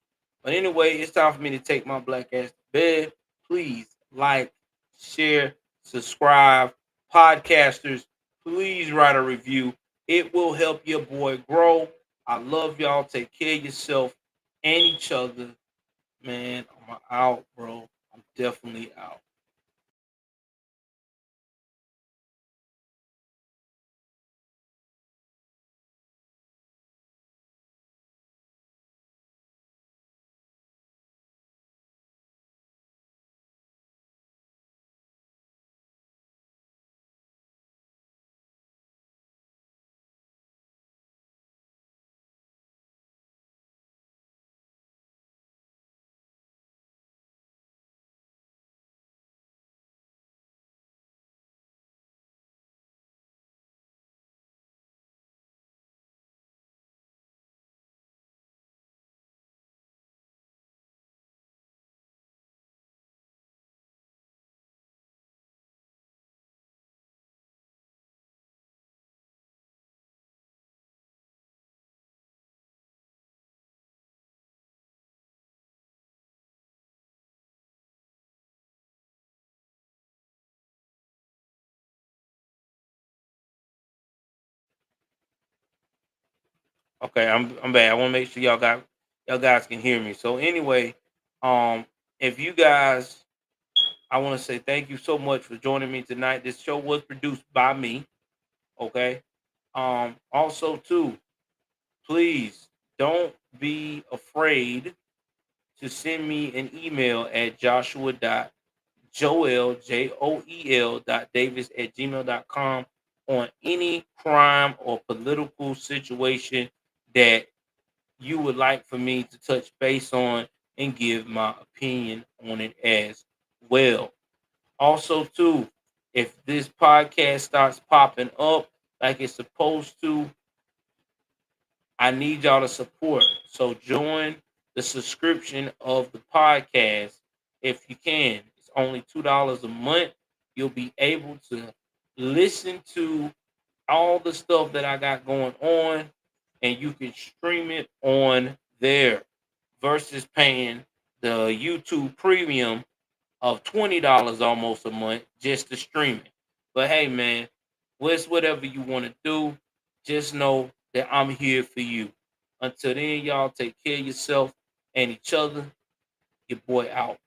But anyway, it's time for me to take my black ass to bed. Please like, share, subscribe. Podcasters, please write a review. It will help your boy grow. I love y'all. Take care of yourself and each other. Man, I'm out, bro. I'm definitely out. Okay, I'm back. I want to make sure y'all guys can hear me. So anyway, if you guys, I want to say thank you so much for joining me tonight. This show was produced by me. Okay. Also too, please don't be afraid to send me an email at joel.davis@gmail.com on any crime or political situation that you would like for me to touch base on and give my opinion on it as well. Also, too, if this podcast starts popping up like it's supposed to, I need y'all to support. So join the subscription of the podcast if you can. It's only $2 a month. You'll be able to listen to all the stuff that I got going on, and you can stream it on there versus paying the YouTube premium of $20 almost a month just to stream it. But hey, man, whatever you want to do. Just know that I'm here for you. Until then, y'all take care of yourself and each other. Your boy out.